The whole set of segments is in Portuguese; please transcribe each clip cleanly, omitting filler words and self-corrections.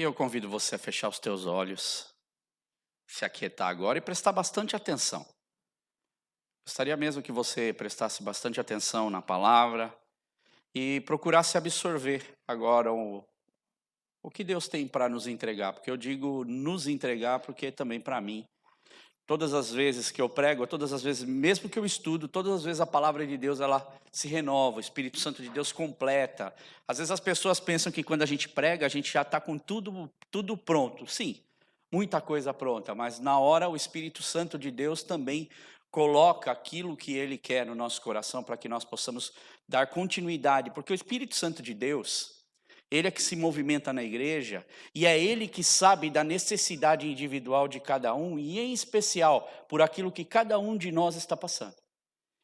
E eu convido você a fechar os teus olhos, se aquietar agora e prestar bastante atenção. Gostaria mesmo que você prestasse bastante atenção na palavra e procurasse absorver agora o que Deus tem para nos entregar. Porque eu digo nos entregar porque também para mim, todas as vezes que eu prego, todas as vezes, mesmo que eu estudo, todas as vezes a palavra de Deus ela se renova, o Espírito Santo de Deus completa. Às vezes as pessoas pensam que quando a gente prega, a gente já está com tudo pronto. Sim, muita coisa pronta, mas na hora o Espírito Santo de Deus também coloca aquilo que Ele quer no nosso coração para que nós possamos dar continuidade, porque o Espírito Santo de Deus, Ele é que se movimenta na igreja e é Ele que sabe da necessidade individual de cada um e, em especial, por aquilo que cada um de nós está passando.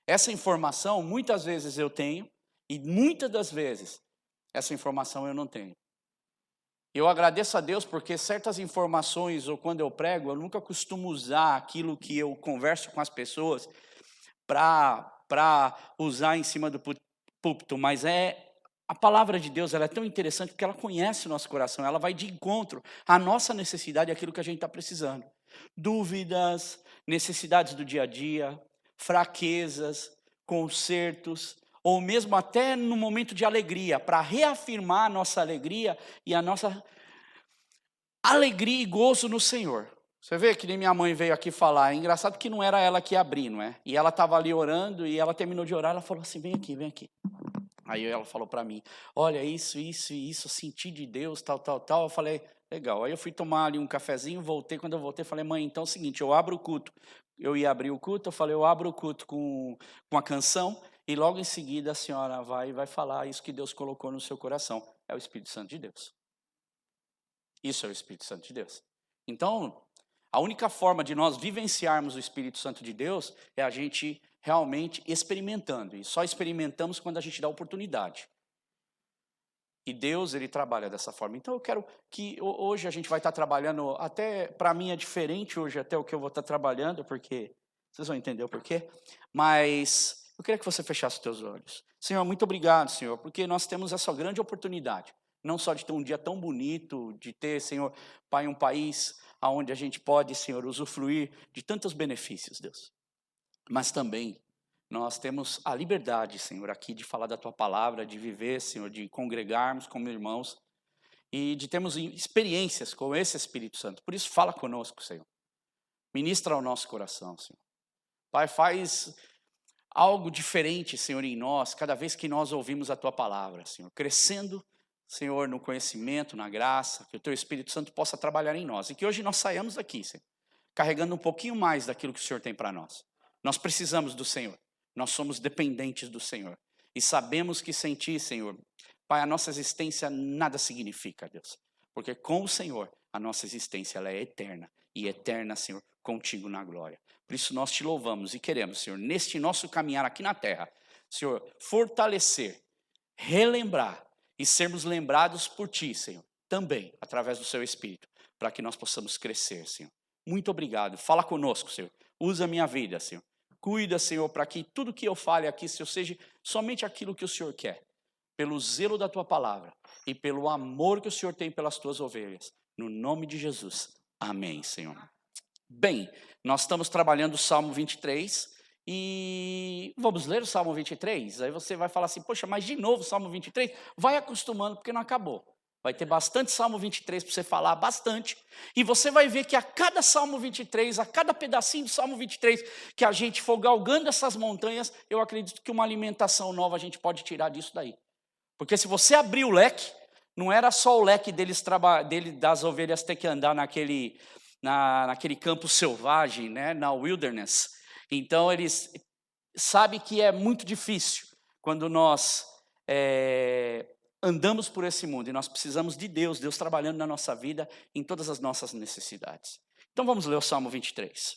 Essa informação, muitas vezes eu tenho e muitas das vezes essa informação eu não tenho. Eu agradeço a Deus porque certas informações, ou quando eu prego, eu nunca costumo usar aquilo que eu converso com as pessoas para usar em cima do púlpito, mas a palavra de Deus ela é tão interessante porque ela conhece o nosso coração, ela vai de encontro à nossa necessidade, aquilo que a gente está precisando. Dúvidas, necessidades do dia a dia, fraquezas, consertos, ou mesmo até no momento de alegria, para reafirmar a nossa alegria e a nossa alegria e gozo no Senhor. Você vê que nem minha mãe veio aqui falar, é engraçado que não era ela que ia abrir, não é? E ela estava ali orando e ela terminou de orar, ela falou assim, vem aqui, vem aqui. Aí ela falou para mim, olha, isso, senti de Deus, tal. Eu falei, legal. Aí eu fui tomar ali um cafezinho, voltei. Quando eu voltei, falei, mãe, então é o seguinte, eu abro o culto. Eu ia abrir o culto, eu falei, eu abro o culto com a canção e logo em seguida a senhora vai falar isso que Deus colocou no seu coração. É o Espírito Santo de Deus. Isso é o Espírito Santo de Deus. Então, a única forma de nós vivenciarmos o Espírito Santo de Deus é a gente realmente experimentando. E só experimentamos quando a gente dá oportunidade. E Deus, Ele trabalha dessa forma. Então eu quero que hoje a gente vai estar trabalhando, até para mim é diferente hoje até o que eu vou estar trabalhando, porque vocês vão entender o porquê. Mas eu queria que você fechasse os teus olhos. Senhor, muito obrigado, Senhor, porque nós temos essa grande oportunidade. Não só de ter um dia tão bonito, de ter, Senhor, Pai, um país onde a gente pode, Senhor, usufruir de tantos benefícios, Deus. Mas também nós temos a liberdade, Senhor, aqui de falar da Tua palavra, de viver, Senhor, de congregarmos como irmãos e de termos experiências com esse Espírito Santo. Por isso, fala conosco, Senhor. Ministra ao nosso coração, Senhor. Pai, faz algo diferente, Senhor, em nós, cada vez que nós ouvimos a Tua palavra, Senhor. Crescendo, Senhor, no conhecimento, na graça, que o Teu Espírito Santo possa trabalhar em nós. E que hoje nós saiamos daqui, Senhor, carregando um pouquinho mais daquilo que o Senhor tem para nós. Nós precisamos do Senhor. Nós somos dependentes do Senhor. E sabemos que sem Ti, Senhor, Pai, a nossa existência nada significa, Deus. Porque com o Senhor, a nossa existência ela é eterna. E eterna, Senhor, contigo na glória. Por isso nós Te louvamos e queremos, Senhor, neste nosso caminhar aqui na terra, Senhor, fortalecer, relembrar e sermos lembrados por Ti, Senhor, também, através do Seu Espírito, para que nós possamos crescer, Senhor. Muito obrigado. Fala conosco, Senhor. Usa a minha vida, Senhor. Cuida, Senhor, para que tudo que eu fale aqui, Senhor, seja somente aquilo que o Senhor quer. Pelo zelo da Tua palavra e pelo amor que o Senhor tem pelas Tuas ovelhas. No nome de Jesus. Amém, Senhor. Bem, nós estamos trabalhando o Salmo 23 e vamos ler o Salmo 23? Aí você vai falar assim, poxa, mas de novo o Salmo 23? Vai acostumando porque não acabou. Vai ter bastante Salmo 23 para você falar, bastante. E você vai ver que a cada Salmo 23, a cada pedacinho do Salmo 23, que a gente for galgando essas montanhas, eu acredito que uma alimentação nova a gente pode tirar disso daí. Porque se você abrir o leque, não era só o leque das ovelhas ter que andar naquele campo selvagem, né, na wilderness. Então eles sabem que é muito difícil quando nós andamos por esse mundo e nós precisamos de Deus trabalhando na nossa vida em todas as nossas necessidades. Então vamos ler o Salmo 23.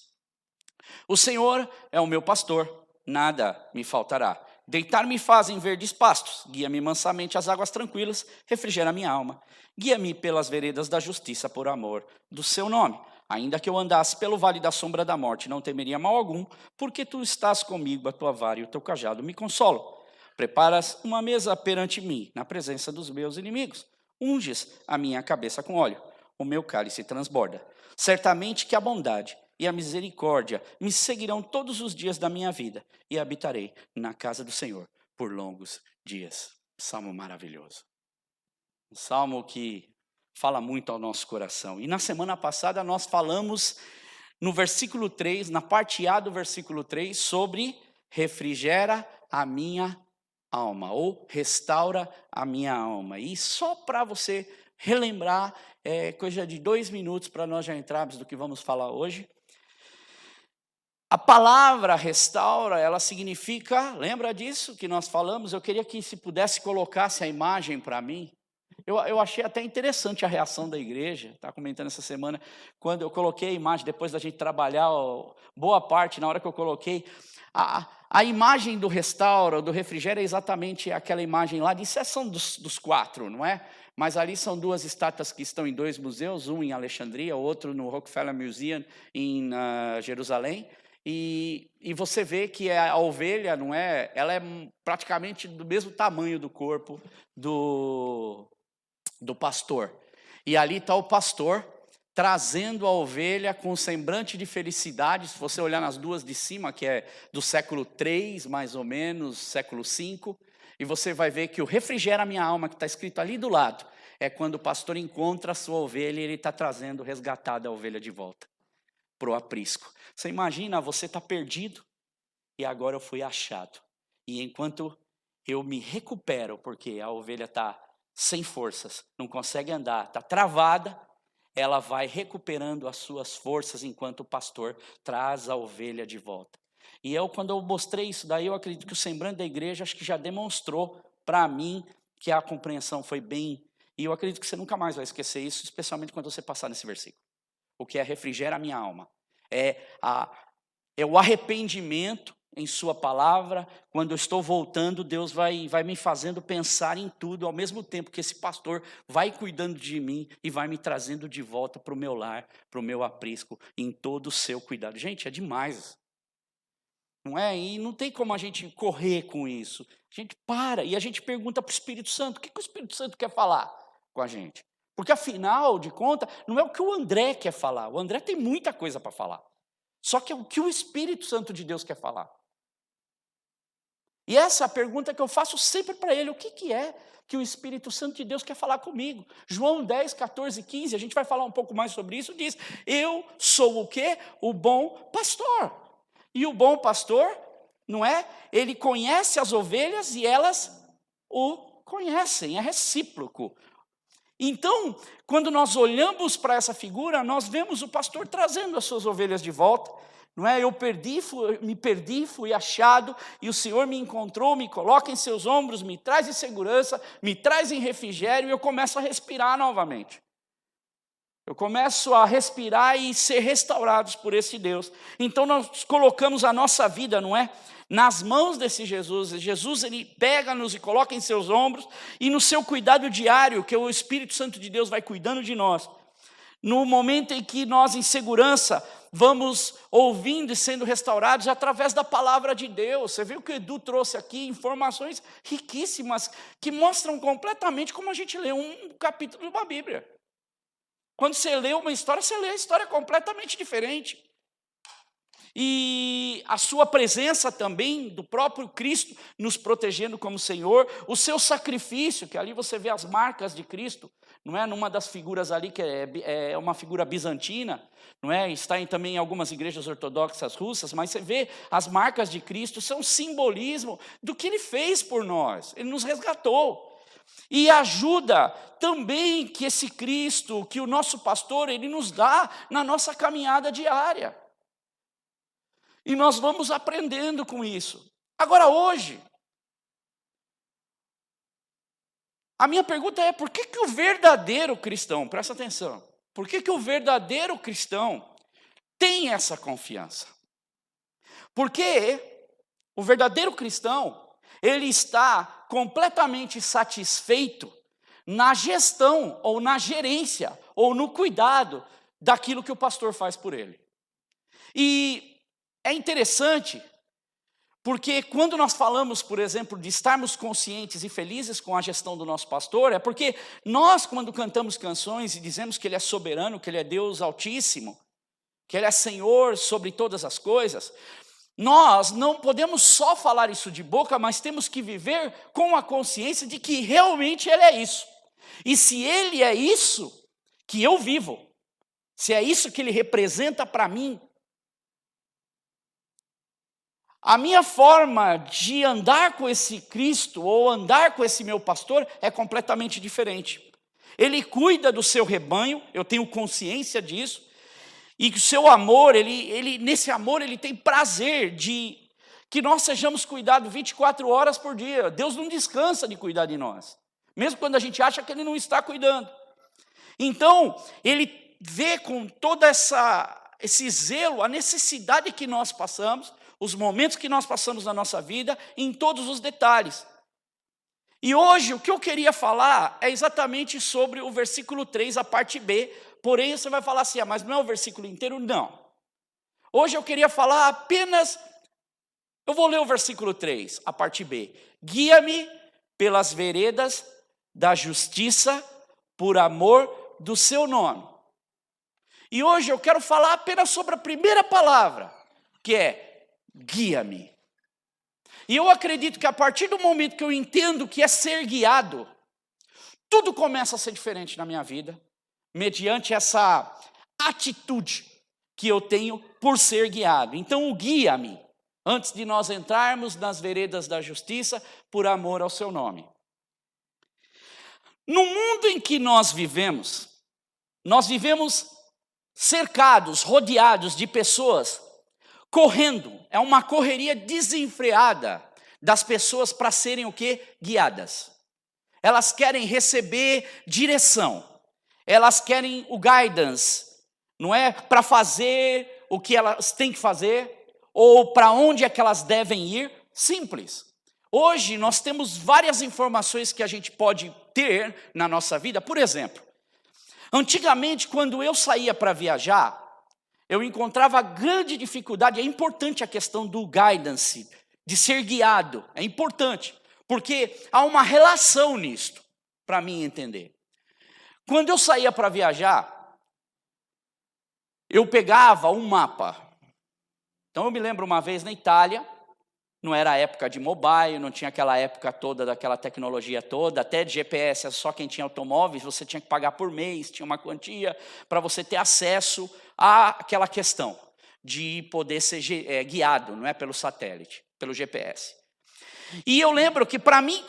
O Senhor é o meu pastor, nada me faltará. Deitar-me faz em verdes pastos, guia-me mansamente às águas tranquilas, refrigera minha alma. Guia-me pelas veredas da justiça por amor do seu nome. Ainda que eu andasse pelo vale da sombra da morte, não temeria mal algum, porque tu estás comigo, a tua vara e o teu cajado me consolam. Preparas uma mesa perante mim, na presença dos meus inimigos. Unges a minha cabeça com óleo. o meu cálice transborda. Certamente que a bondade e a misericórdia me seguirão todos os dias da minha vida, e habitarei na casa do Senhor por longos dias. Salmo maravilhoso. Um salmo que fala muito ao nosso coração. E na semana passada nós falamos no versículo 3, na parte A do versículo 3, sobre refrigera a minha alma, ou restaura a minha alma. E só para você relembrar, coisa de 2 minutos para nós já entrarmos do que vamos falar hoje. A palavra restaura, ela significa, lembra disso que nós falamos? Eu queria que se pudesse colocasse a imagem para mim. Eu achei até interessante a reação da igreja, estava comentando essa semana, quando eu coloquei a imagem, depois da gente trabalhar, boa parte, na hora que eu coloquei, a imagem do restaura, do refrigério, é exatamente aquela imagem lá, de exceção dos 4, não é? Mas ali são 2 estátuas que estão em 2 museus, um em Alexandria, outro no Rockefeller Museum em Jerusalém. E você vê que a ovelha, não é? Ela é praticamente do mesmo tamanho do corpo do pastor. E ali está o pastor trazendo a ovelha com um semblante de felicidade. Se você olhar nas 2 de cima, que é do século 3, mais ou menos, século 5, e você vai ver que o refrigera a minha alma, que está escrito ali do lado, é quando o pastor encontra a sua ovelha e ele está trazendo resgatada a ovelha de volta para o aprisco. Você imagina, você está perdido e agora eu fui achado. E enquanto eu me recupero, porque a ovelha está sem forças, não consegue andar, está travada, ela vai recuperando as suas forças enquanto o pastor traz a ovelha de volta. E quando eu mostrei isso daí, eu acredito que o semblante da igreja acho que já demonstrou para mim que a compreensão foi bem. E eu acredito que você nunca mais vai esquecer isso, especialmente quando você passar nesse versículo. O que é refrigera a minha alma. É o arrependimento em sua palavra. Quando eu estou voltando, Deus vai me fazendo pensar em tudo, ao mesmo tempo que esse pastor vai cuidando de mim e vai me trazendo de volta para o meu lar, para o meu aprisco, em todo o seu cuidado. Gente, é demais. Não é? E não tem como a gente correr com isso. A gente para e a gente pergunta para o Espírito Santo, o que o Espírito Santo quer falar com a gente? Porque afinal de contas, não é o que o André quer falar. O André tem muita coisa para falar. Só que é o que o Espírito Santo de Deus quer falar. E essa é a pergunta que eu faço sempre para ele. O que é que o Espírito Santo de Deus quer falar comigo? João 10, 14, 15, a gente vai falar um pouco mais sobre isso, diz, eu sou o quê? O bom pastor. E o bom pastor, não é? Ele conhece as ovelhas e elas o conhecem, é recíproco. Então, quando nós olhamos para essa figura, nós vemos o pastor trazendo as suas ovelhas de volta. Não é? Eu me perdi, fui achado, e o Senhor me encontrou, me coloca em seus ombros, me traz em segurança, me traz em refrigério, e eu começo a respirar novamente. Eu começo a respirar e ser restaurados por esse Deus. Então nós colocamos a nossa vida, não é? Nas mãos desse Jesus. Jesus, ele pega-nos e coloca em seus ombros, e no seu cuidado diário, que o Espírito Santo de Deus vai cuidando de nós. No momento em que nós, em segurança, vamos ouvindo e sendo restaurados através da palavra de Deus. Você viu que o Edu trouxe aqui informações riquíssimas, que mostram completamente como a gente lê um capítulo de uma Bíblia. Quando você lê uma história, você lê a história completamente diferente. E a sua presença também, do próprio Cristo, nos protegendo como Senhor, o seu sacrifício, que ali você vê as marcas de Cristo, não é? Numa das figuras ali, que é uma figura bizantina, não é? Está também em algumas igrejas ortodoxas russas, mas você vê as marcas de Cristo, são um simbolismo do que Ele fez por nós, Ele nos resgatou. E ajuda também que esse Cristo, que o nosso pastor, ele nos dá na nossa caminhada diária. E nós vamos aprendendo com isso. Agora hoje, a minha pergunta é, por que o verdadeiro cristão, presta atenção, por que o verdadeiro cristão tem essa confiança? Porque o verdadeiro cristão, ele está completamente satisfeito na gestão, ou na gerência, ou no cuidado daquilo que o pastor faz por ele. E é interessante, Porque quando nós falamos, por exemplo, de estarmos conscientes e felizes com a gestão do nosso pastor, é porque nós, quando cantamos canções e dizemos que Ele é soberano, que Ele é Deus Altíssimo, que Ele é Senhor sobre todas as coisas, nós não podemos só falar isso de boca, mas temos que viver com a consciência de que realmente Ele é isso. E se Ele é isso que eu vivo, se é isso que Ele representa para mim, a minha forma de andar com esse Cristo ou andar com esse meu pastor é completamente diferente. Ele cuida do seu rebanho, eu tenho consciência disso, e que o seu amor, nesse amor, ele tem prazer de que nós sejamos cuidados 24 horas por dia. Deus não descansa de cuidar de nós, mesmo quando a gente acha que Ele não está cuidando. Então, Ele vê com todo esse zelo a necessidade que nós passamos, os momentos que nós passamos na nossa vida, em todos os detalhes. E hoje, o que eu queria falar é exatamente sobre o versículo 3, a parte B. Porém, você vai falar assim, mas não é o versículo inteiro? Não. Hoje eu queria falar apenas, eu vou ler o versículo 3, a parte B. Guia-me pelas veredas da justiça, por amor do seu nome. E hoje eu quero falar apenas sobre a primeira palavra, que é guia-me. E eu acredito que a partir do momento que eu entendo que é ser guiado, tudo começa a ser diferente na minha vida, mediante essa atitude que eu tenho por ser guiado. Então, o guia-me, antes de nós entrarmos nas veredas da justiça, por amor ao seu nome. No mundo em que nós vivemos cercados, rodeados de pessoas correndo, é uma correria desenfreada das pessoas para serem o quê? Guiadas. Elas querem receber direção, elas querem o guidance, não é? Para fazer o que elas têm que fazer, ou para onde é que elas devem ir, simples. Hoje nós temos várias informações que a gente pode ter na nossa vida. Por exemplo, antigamente quando eu saía para viajar, eu encontrava grande dificuldade. É importante a questão do guidance, de ser guiado, é importante, porque há uma relação nisto, para mim entender. Quando eu saía para viajar, eu pegava um mapa. Então eu me lembro uma vez na Itália, não era a época de mobile, não tinha aquela época toda, daquela tecnologia toda, até de GPS, só quem tinha automóveis, você tinha que pagar por mês, tinha uma quantia para você ter acesso àquela questão de poder ser guiado, não é pelo satélite, pelo GPS. E eu lembro que para mim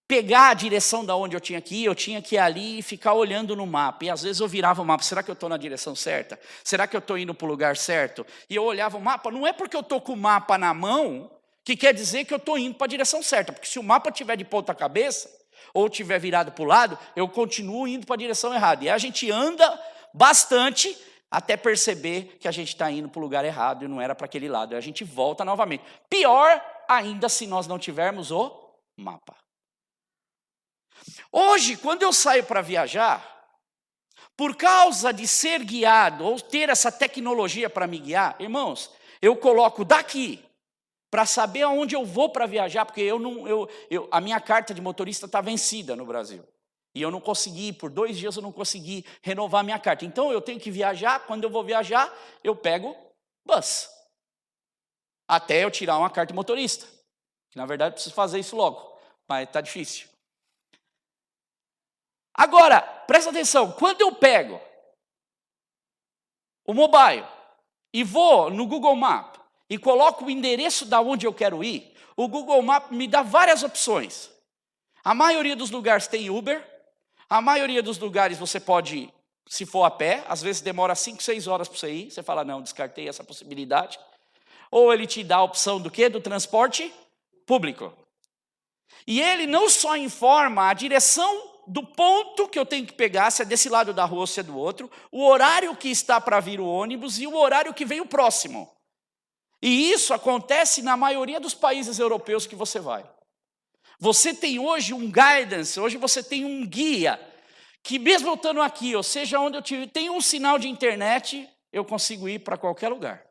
pegar a direção da onde eu tinha que ir ali e ficar olhando no mapa. E às vezes eu virava o mapa, será que eu estou na direção certa? Será que eu estou indo para o lugar certo? E eu olhava o mapa, não é porque eu estou com o mapa na mão que quer dizer que eu estou indo para a direção certa, porque se o mapa estiver de ponta cabeça, ou estiver virado para o lado, eu continuo indo para a direção errada. E a gente anda bastante até perceber que a gente está indo para o lugar errado e não era para aquele lado. E a gente volta novamente. Pior ainda se nós não tivermos o mapa. Hoje, quando eu saio para viajar, por causa de ser guiado, ou ter essa tecnologia para me guiar, irmãos, eu coloco daqui, para saber aonde eu vou para viajar, porque a minha carta de motorista está vencida no Brasil. E eu não consegui, por 2 dias eu não consegui renovar a minha carta. Então eu tenho que viajar, quando eu vou viajar, eu pego bus. Até eu tirar uma carta de motorista. Que na verdade eu preciso fazer isso logo, mas está difícil. Agora, presta atenção, quando eu pego o mobile e vou no Google Maps e coloco o endereço da onde eu quero ir, o Google Maps me dá várias opções. A maioria dos lugares tem Uber, a maioria dos lugares você pode, se for a pé, às vezes demora 5, 6 horas para você ir, você fala, não, descartei essa possibilidade. Ou ele te dá a opção do quê? Do transporte público. E ele não só informa a direção do ponto que eu tenho que pegar, se é desse lado da rua ou se é do outro, o horário que está para vir o ônibus e o horário que vem o próximo. E isso acontece na maioria dos países europeus que você vai. Você tem hoje um guidance, hoje você tem um guia, que mesmo eu estando aqui, ou seja, onde eu tenho um sinal de internet, eu consigo ir para qualquer lugar.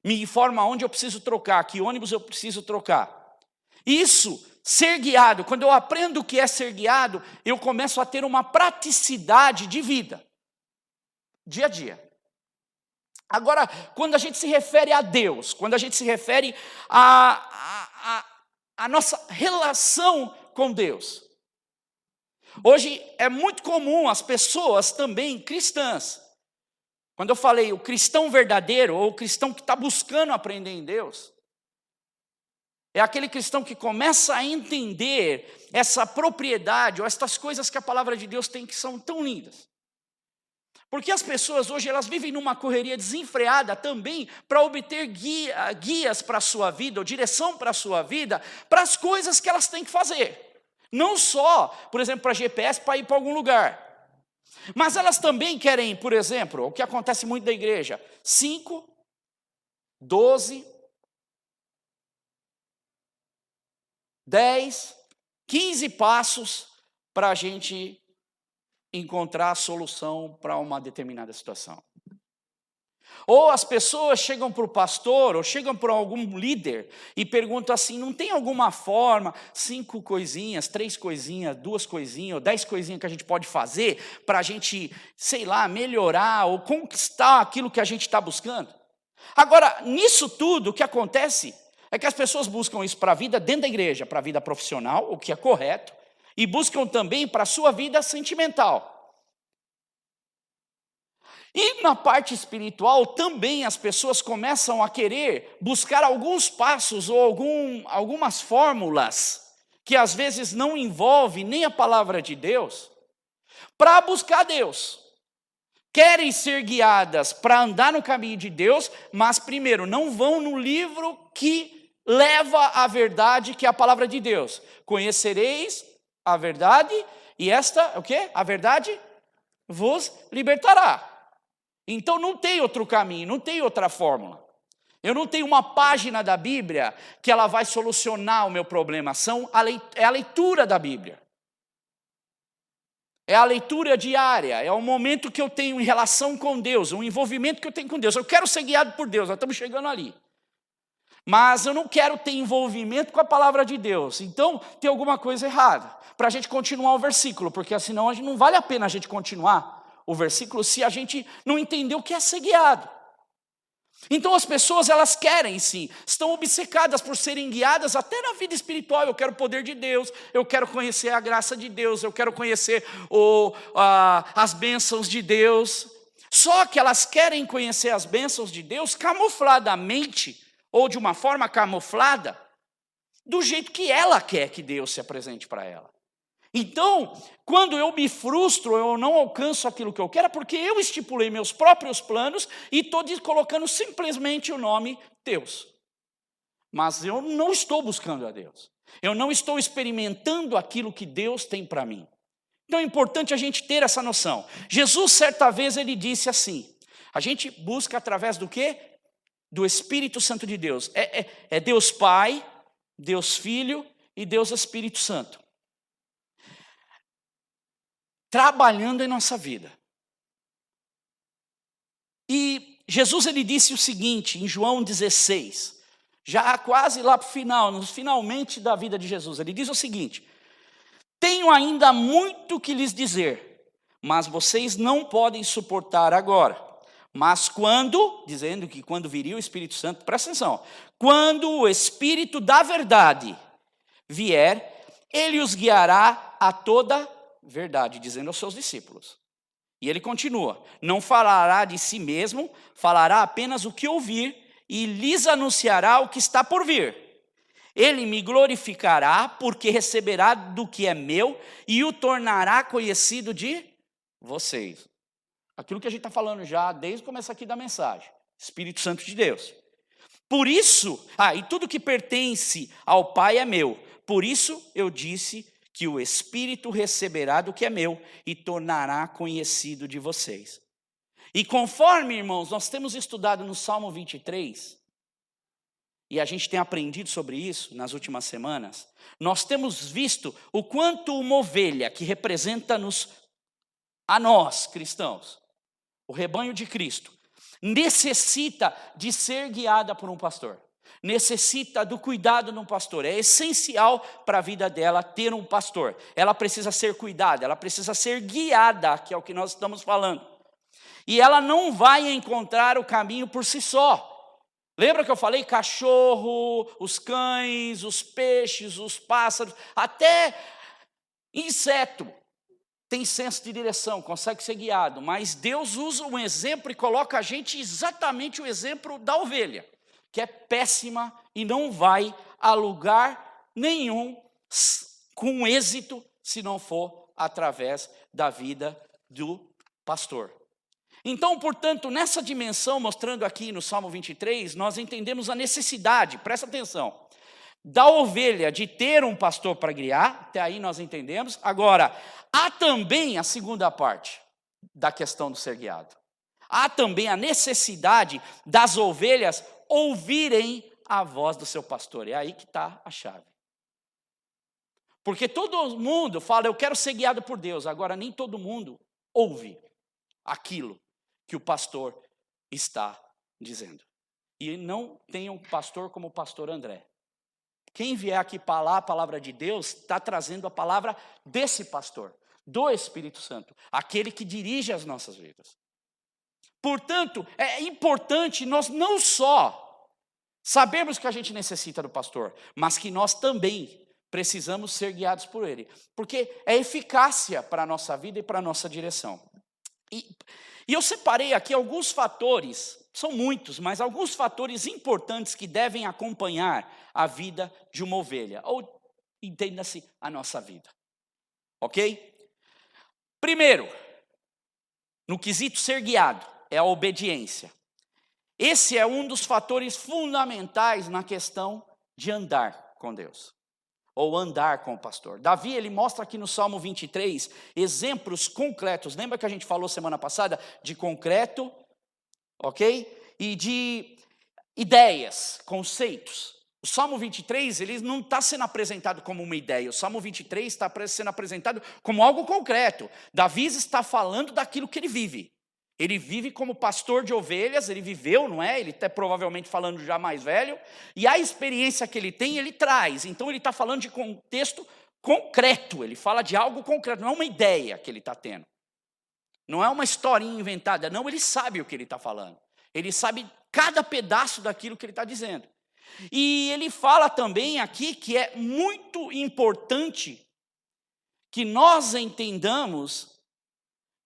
Me informa onde eu preciso trocar, que ônibus eu preciso trocar. Isso, ser guiado, quando eu aprendo o que é ser guiado, eu começo a ter uma praticidade de vida, dia a dia. Agora, quando a gente se refere a Deus, quando a gente se refere a nossa relação com Deus. Hoje é muito comum as pessoas também cristãs, quando eu falei o cristão verdadeiro, ou o cristão que está buscando aprender em Deus, é aquele cristão que começa a entender essa propriedade, ou essas coisas que a palavra de Deus tem que são tão lindas. Porque as pessoas hoje, elas vivem numa correria desenfreada também para obter guias para a sua vida, ou direção para a sua vida, para as coisas que elas têm que fazer. Não só, por exemplo, para GPS, para ir para algum lugar. Mas elas também querem, por exemplo, o que acontece muito na igreja, 5, 12, 10, 15 passos para a gente encontrar a solução para uma determinada situação. Ou as pessoas chegam para o pastor, ou chegam para algum líder e perguntam assim, não tem alguma forma, 5 coisinhas, 3 coisinhas, 2 coisinhas, ou 10 coisinhas que a gente pode fazer para a gente, sei lá, melhorar ou conquistar aquilo que a gente está buscando? Agora, nisso tudo, o que acontece é que as pessoas buscam isso para a vida dentro da igreja, para a vida profissional, o que é correto, e buscam também para a sua vida sentimental. E na parte espiritual também as pessoas começam a querer buscar alguns passos ou algumas fórmulas que às vezes não envolvem nem a palavra de Deus, para buscar Deus. Querem ser guiadas para andar no caminho de Deus, mas primeiro não vão no livro que leva à verdade, que é a palavra de Deus. Conhecereis a verdade e esta, o quê? A verdade vos libertará. Então não tem outro caminho, não tem outra fórmula. Eu não tenho uma página da Bíblia que ela vai solucionar o meu problema. É a leitura da Bíblia. É a leitura diária, é o momento que eu tenho em relação com Deus, o envolvimento que eu tenho com Deus. Eu quero ser guiado por Deus, nós estamos chegando ali. Mas eu não quero ter envolvimento com a palavra de Deus. Então, tem alguma coisa errada. Para a gente continuar o versículo, porque senão não vale a pena a gente continuar o versículo se a gente não entender o que é ser guiado. Então as pessoas, elas querem sim, estão obcecadas por serem guiadas até na vida espiritual. Eu quero o poder de Deus, eu quero conhecer a graça de Deus, eu quero conhecer as bênçãos de Deus. Só que elas querem conhecer as bênçãos de Deus camufladamente, ou de uma forma camuflada, do jeito que ela quer que Deus se apresente para ela. Então, quando eu me frustro, eu não alcanço aquilo que eu quero, é porque eu estipulei meus próprios planos e estou colocando simplesmente o nome Deus. Mas eu não estou buscando a Deus. Eu não estou experimentando aquilo que Deus tem para mim. Então é importante a gente ter essa noção. Jesus, certa vez, ele disse assim, a gente busca através do quê? Do Espírito Santo de Deus. É Deus Pai, Deus Filho e Deus Espírito Santo. Trabalhando em nossa vida. E Jesus, ele disse o seguinte, em João 16, já quase lá para o final, nos finalmente da vida de Jesus, ele diz o seguinte, tenho ainda muito que lhes dizer, mas vocês não podem suportar agora. Mas dizendo que quando viria o Espírito Santo, presta atenção, quando o Espírito da verdade vier, ele os guiará a toda verdade, dizendo aos seus discípulos. E ele continua, não falará de si mesmo, falará apenas o que ouvir e lhes anunciará o que está por vir. Ele me glorificará porque receberá do que é meu e o tornará conhecido de vocês. Aquilo que a gente está falando já desde o começo aqui da mensagem. Espírito Santo de Deus. Por isso, e tudo que pertence ao Pai é meu. Por isso eu disse que o Espírito receberá do que é meu e tornará conhecido de vocês. E conforme, irmãos, nós temos estudado no Salmo 23, e a gente tem aprendido sobre isso nas últimas semanas, nós temos visto o quanto uma ovelha que representa a nós, cristãos, o rebanho de Cristo, necessita de ser guiada por um pastor. Necessita do cuidado de um pastor. É essencial para a vida dela ter um pastor. Ela precisa ser cuidada, ela precisa ser guiada, que é o que nós estamos falando. E ela não vai encontrar o caminho por si só. Lembra que eu falei? Cachorro, os cães, os peixes, os pássaros, até inseto tem senso de direção, consegue ser guiado. Mas Deus usa um exemplo e coloca a gente exatamente o exemplo da ovelha, que é péssima e não vai a lugar nenhum com êxito se não for através da vida do pastor. Então, portanto, nessa dimensão, mostrando aqui no Salmo 23, nós entendemos a necessidade, presta atenção, da ovelha de ter um pastor para guiar, até aí nós entendemos. Agora, há também a segunda parte da questão do ser guiado. Há também a necessidade das ovelhas ouvirem a voz do seu pastor. É aí que está a chave. Porque todo mundo fala, eu quero ser guiado por Deus. Agora, nem todo mundo ouve aquilo que o pastor está dizendo. E não tem um pastor como o pastor André. Quem vier aqui falar a palavra de Deus, está trazendo a palavra desse pastor, do Espírito Santo, aquele que dirige as nossas vidas. Portanto, é importante nós não só sabermos que a gente necessita do pastor, mas que nós também precisamos ser guiados por ele, porque é eficácia para a nossa vida e para a nossa direção. E eu separei aqui alguns fatores, são muitos, mas alguns fatores importantes que devem acompanhar a vida de uma ovelha, ou entenda-se, a nossa vida. Ok? Primeiro, no quesito ser guiado, é a obediência. Esse é um dos fatores fundamentais na questão de andar com Deus, ou andar com o pastor. Davi, ele mostra aqui no Salmo 23, exemplos concretos. Lembra que a gente falou semana passada de concreto, ok? E de ideias, conceitos. O Salmo 23, ele não está sendo apresentado como uma ideia. O Salmo 23 está sendo apresentado como algo concreto. Davi está falando daquilo que ele vive. Ele vive como pastor de ovelhas, ele viveu, não é? Ele está provavelmente falando já mais velho. E a experiência que ele tem, ele traz. Então ele está falando de contexto concreto. Ele fala de algo concreto, não é uma ideia que ele está tendo. Não é uma historinha inventada, não, ele sabe o que ele está falando. Ele sabe cada pedaço daquilo que ele está dizendo. E ele fala também aqui que é muito importante que nós entendamos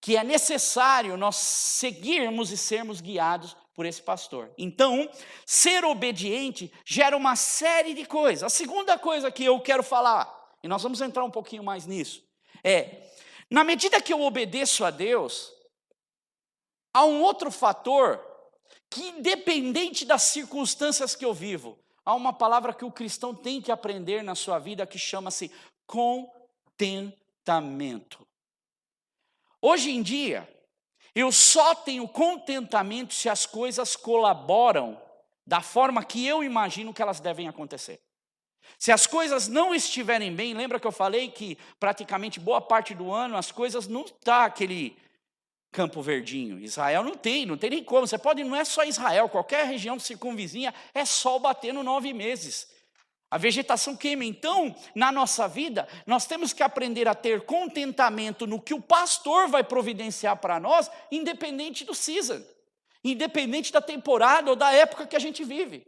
que é necessário nós seguirmos e sermos guiados por esse pastor. Então, ser obediente gera uma série de coisas. A segunda coisa que eu quero falar, e nós vamos entrar um pouquinho mais nisso, é, na medida que eu obedeço a Deus, há um outro fator que, independente das circunstâncias que eu vivo, há uma palavra que o cristão tem que aprender na sua vida que chama-se contentamento. Hoje em dia, eu só tenho contentamento se as coisas colaboram da forma que eu imagino que elas devem acontecer. Se as coisas não estiverem bem, lembra que eu falei que praticamente boa parte do ano as coisas não está aquele campo verdinho. Israel não tem nem como. Você pode, não é só Israel, qualquer região circunvizinha é sol batendo 9 meses. A vegetação queima. Então, na nossa vida, nós temos que aprender a ter contentamento no que o pastor vai providenciar para nós, independente do season, independente da temporada ou da época que a gente vive.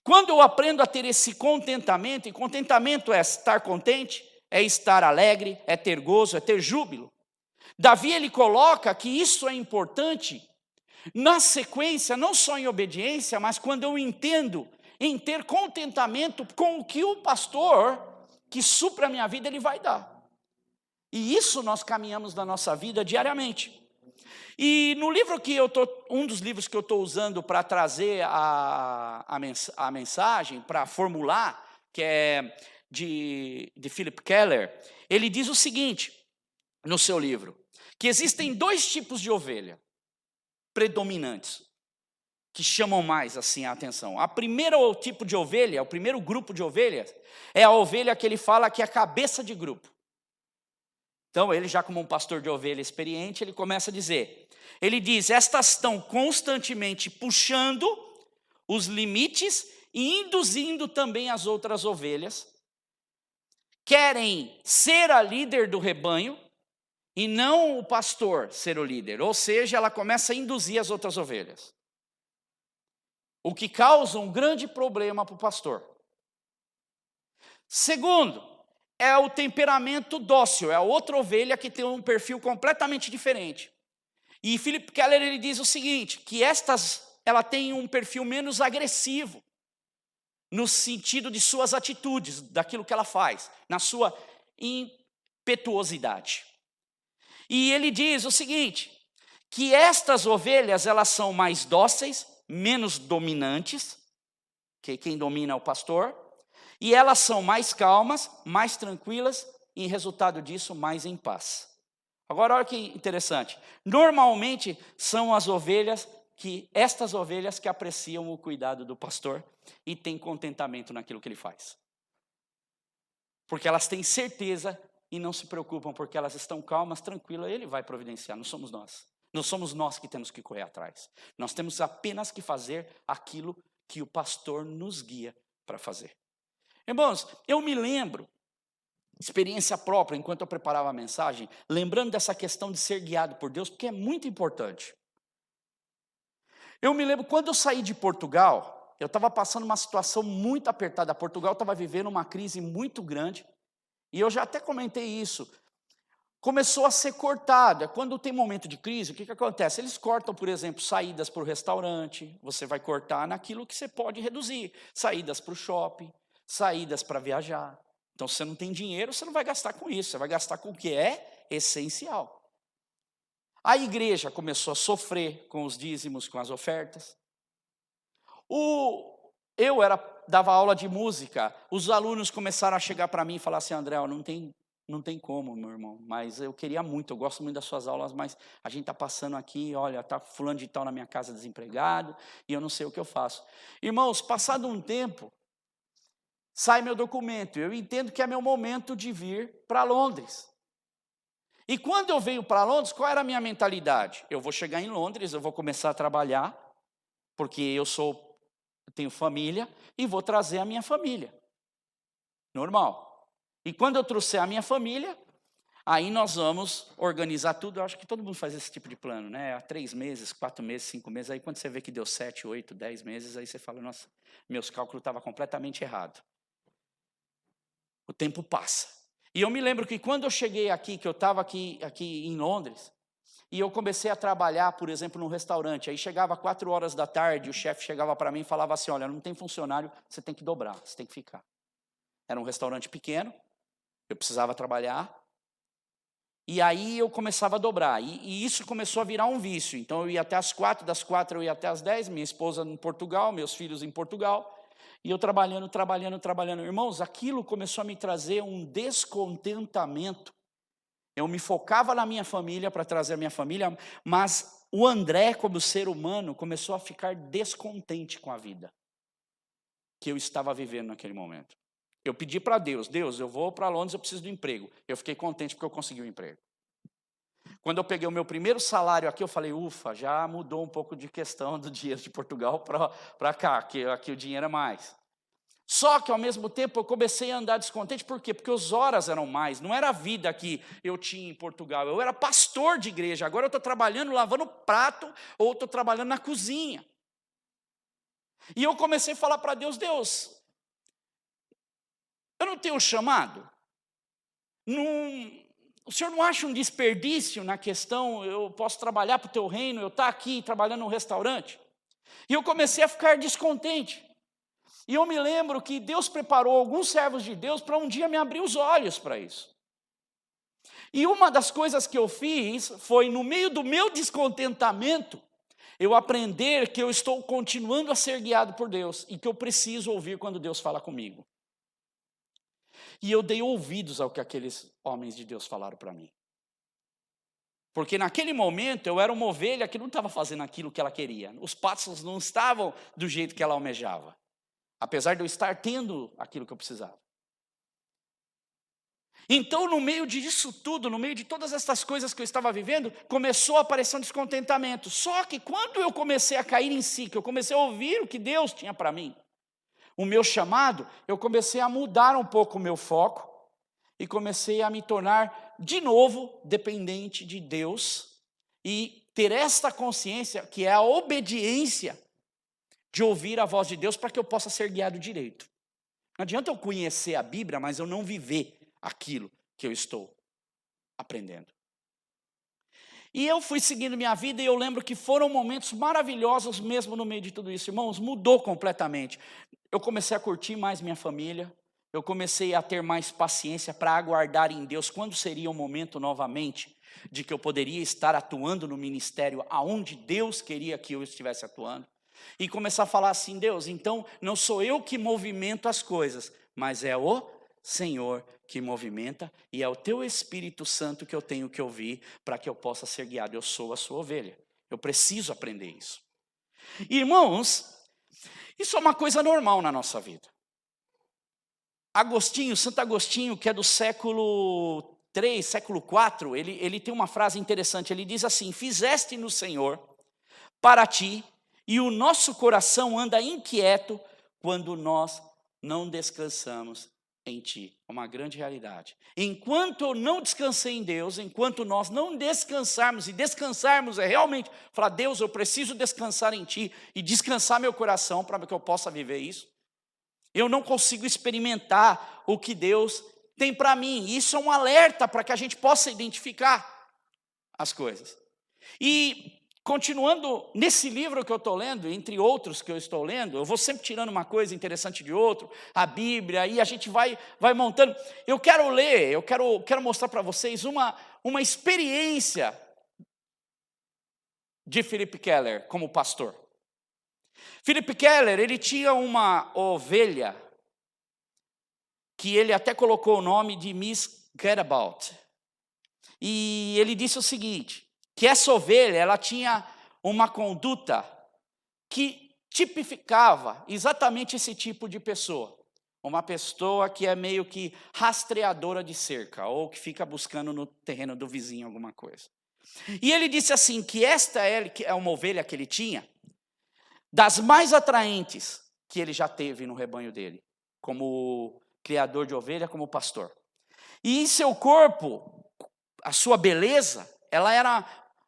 Quando eu aprendo a ter esse contentamento, e contentamento é estar contente, é estar alegre, é ter gozo, é ter júbilo. Davi, ele coloca que isso é importante na sequência, não só em obediência, mas quando eu entendo em ter contentamento com o que o pastor que supra a minha vida, ele vai dar. E isso nós caminhamos na nossa vida diariamente. E no livro que um dos livros que eu estou usando para trazer a mensagem, para formular, que é de Philip Keller, ele diz o seguinte, no seu livro, que existem 2 tipos de ovelha predominantes, que chamam mais assim a atenção. A primeira tipo de ovelha, o primeiro grupo de ovelhas, é a ovelha que ele fala que é a cabeça de grupo. Então, ele já como um pastor de ovelha experiente, ele começa a dizer, ele diz, estas estão constantemente puxando os limites e induzindo também as outras ovelhas, querem ser a líder do rebanho e não o pastor ser o líder, ou seja, ela começa a induzir as outras ovelhas, o que causa um grande problema para o pastor. Segundo, é o temperamento dócil, é a outra ovelha que tem um perfil completamente diferente. E Philip Keller ele diz o seguinte, que ela tem um perfil menos agressivo, no sentido de suas atitudes, daquilo que ela faz, na sua impetuosidade. E ele diz o seguinte, que estas ovelhas elas são mais dóceis, menos dominantes, que quem domina é o pastor, e elas são mais calmas, mais tranquilas, e resultado disso, mais em paz. Agora, olha que interessante. Normalmente, são estas ovelhas que apreciam o cuidado do pastor e têm contentamento naquilo que ele faz. Porque elas têm certeza e não se preocupam, porque elas estão calmas, tranquilas, ele vai providenciar, não somos nós. Não somos nós que temos que correr atrás. Nós temos apenas que fazer aquilo que o pastor nos guia para fazer. Irmãos, eu me lembro, experiência própria, enquanto eu preparava a mensagem, lembrando dessa questão de ser guiado por Deus, porque é muito importante. Eu me lembro, quando eu saí de Portugal, eu estava passando uma situação muito apertada. Portugal estava vivendo uma crise muito grande, e eu já até comentei isso. Começou a ser cortado. Quando tem momento de crise, o que acontece? Eles cortam, por exemplo, saídas para o restaurante, você vai cortar naquilo que você pode reduzir. Saídas para o shopping, saídas para viajar. Então, se você não tem dinheiro, você não vai gastar com isso, você vai gastar com o que é essencial. A igreja começou a sofrer com os dízimos, com as ofertas. Dava aula de música, os alunos começaram a chegar para mim e falar assim, André, não tem como, meu irmão, mas eu queria muito, eu gosto muito das suas aulas, mas a gente está passando aqui, olha, está fulano de tal na minha casa desempregado, e eu não sei o que eu faço. Irmãos, passado um tempo, sai meu documento, eu entendo que é meu momento de vir para Londres. E quando eu venho para Londres, qual era a minha mentalidade? Eu vou chegar em Londres, eu vou começar a trabalhar, porque eu tenho família, e vou trazer a minha família. Normal. E quando eu trouxer a minha família, aí nós vamos organizar tudo. Eu acho que todo mundo faz esse tipo de plano, né? Há 3 meses, 4 meses, 5 meses. Aí quando você vê que deu 7, 8, 10 meses, aí você fala, nossa, meus cálculos estavam completamente errados. O tempo passa. E eu me lembro que quando eu cheguei aqui, que eu estava aqui em Londres, e eu comecei a trabalhar, por exemplo, num restaurante. Aí chegava 4 horas da tarde, o chefe chegava para mim e falava assim, olha, não tem funcionário, você tem que dobrar, você tem que ficar. Era um restaurante pequeno, eu precisava trabalhar, e aí eu começava a dobrar, e isso começou a virar um vício. Então eu ia até as 4, das 4 eu ia até as 10, minha esposa em Portugal, meus filhos em Portugal, e eu trabalhando. Irmãos, aquilo começou a me trazer um descontentamento. Eu me focava na minha família para trazer a minha família, mas o André, como ser humano, começou a ficar descontente com a vida que eu estava vivendo naquele momento. Eu pedi para Deus, eu vou para Londres, eu preciso de um emprego. Eu fiquei contente porque eu consegui um emprego. Quando eu peguei o meu primeiro salário aqui, eu falei, ufa, já mudou um pouco de questão do dinheiro de Portugal para cá, que aqui o dinheiro é mais. Só que, ao mesmo tempo, eu comecei a andar descontente. Por quê? Porque os horas eram mais. Não era a vida que eu tinha em Portugal. Eu era pastor de igreja. Agora eu estou trabalhando, lavando prato, ou estou trabalhando na cozinha. E eu comecei a falar para Deus, eu não tenho chamado? O senhor não acha um desperdício na questão, eu posso trabalhar para o teu reino, eu estar aqui trabalhando num restaurante? E eu comecei a ficar descontente. E eu me lembro que Deus preparou alguns servos de Deus para um dia me abrir os olhos para isso. E uma das coisas que eu fiz foi, no meio do meu descontentamento, eu aprender que eu estou continuando a ser guiado por Deus e que eu preciso ouvir quando Deus fala comigo. E eu dei ouvidos ao que aqueles homens de Deus falaram para mim. Porque naquele momento eu era uma ovelha que não estava fazendo aquilo que ela queria. Os passos não estavam do jeito que ela almejava. Apesar de eu estar tendo aquilo que eu precisava. Então, no meio disso tudo, no meio de todas essas coisas que eu estava vivendo, começou a aparecer um descontentamento. Só que quando eu comecei a cair em si, que eu comecei a ouvir o que Deus tinha para mim, o meu chamado, eu comecei a mudar um pouco o meu foco e comecei a me tornar de novo dependente de Deus e ter esta consciência que é a obediência de ouvir a voz de Deus para que eu possa ser guiado direito. Não adianta eu conhecer a Bíblia, mas eu não viver aquilo que eu estou aprendendo. E eu fui seguindo minha vida e eu lembro que foram momentos maravilhosos mesmo no meio de tudo isso. Irmãos, mudou completamente. Eu comecei a curtir mais minha família, eu comecei a ter mais paciência para aguardar em Deus quando seria o momento novamente de que eu poderia estar atuando no ministério aonde Deus queria que eu estivesse atuando. E começar a falar assim, Deus, então não sou eu que movimento as coisas, mas é o Senhor que movimenta e é o teu Espírito Santo que eu tenho que ouvir para que eu possa ser guiado. Eu sou a sua ovelha, eu preciso aprender isso. Irmãos, isso é uma coisa normal na nossa vida. Agostinho, Santo Agostinho, que é do século 3, século 4, ele tem uma frase interessante, ele diz assim, fizeste no Senhor para ti, e o nosso coração anda inquieto quando nós não descansamos em ti. É uma grande realidade. Enquanto eu não descansei em Deus, enquanto nós não descansarmos, e descansarmos é realmente falar, Deus, eu preciso descansar em ti, e descansar meu coração para que eu possa viver isso, eu não consigo experimentar o que Deus tem para mim. Isso é um alerta para que a gente possa identificar as coisas. E continuando nesse livro que eu estou lendo, entre outros que eu estou lendo, eu vou sempre tirando uma coisa interessante de outro, a Bíblia, e a gente vai montando. Eu quero ler, eu quero mostrar para vocês uma experiência de Philip Keller como pastor. Philip Keller, ele tinha uma ovelha, que ele até colocou o nome de Miss Getabout. E ele disse o seguinte, que essa ovelha, ela tinha uma conduta que tipificava exatamente esse tipo de pessoa. Uma pessoa que é meio que rastreadora de cerca, ou que fica buscando no terreno do vizinho alguma coisa. E ele disse assim, que esta é uma ovelha que ele tinha, das mais atraentes que ele já teve no rebanho dele, como criador de ovelha, como pastor. E em seu corpo, a sua beleza, ela era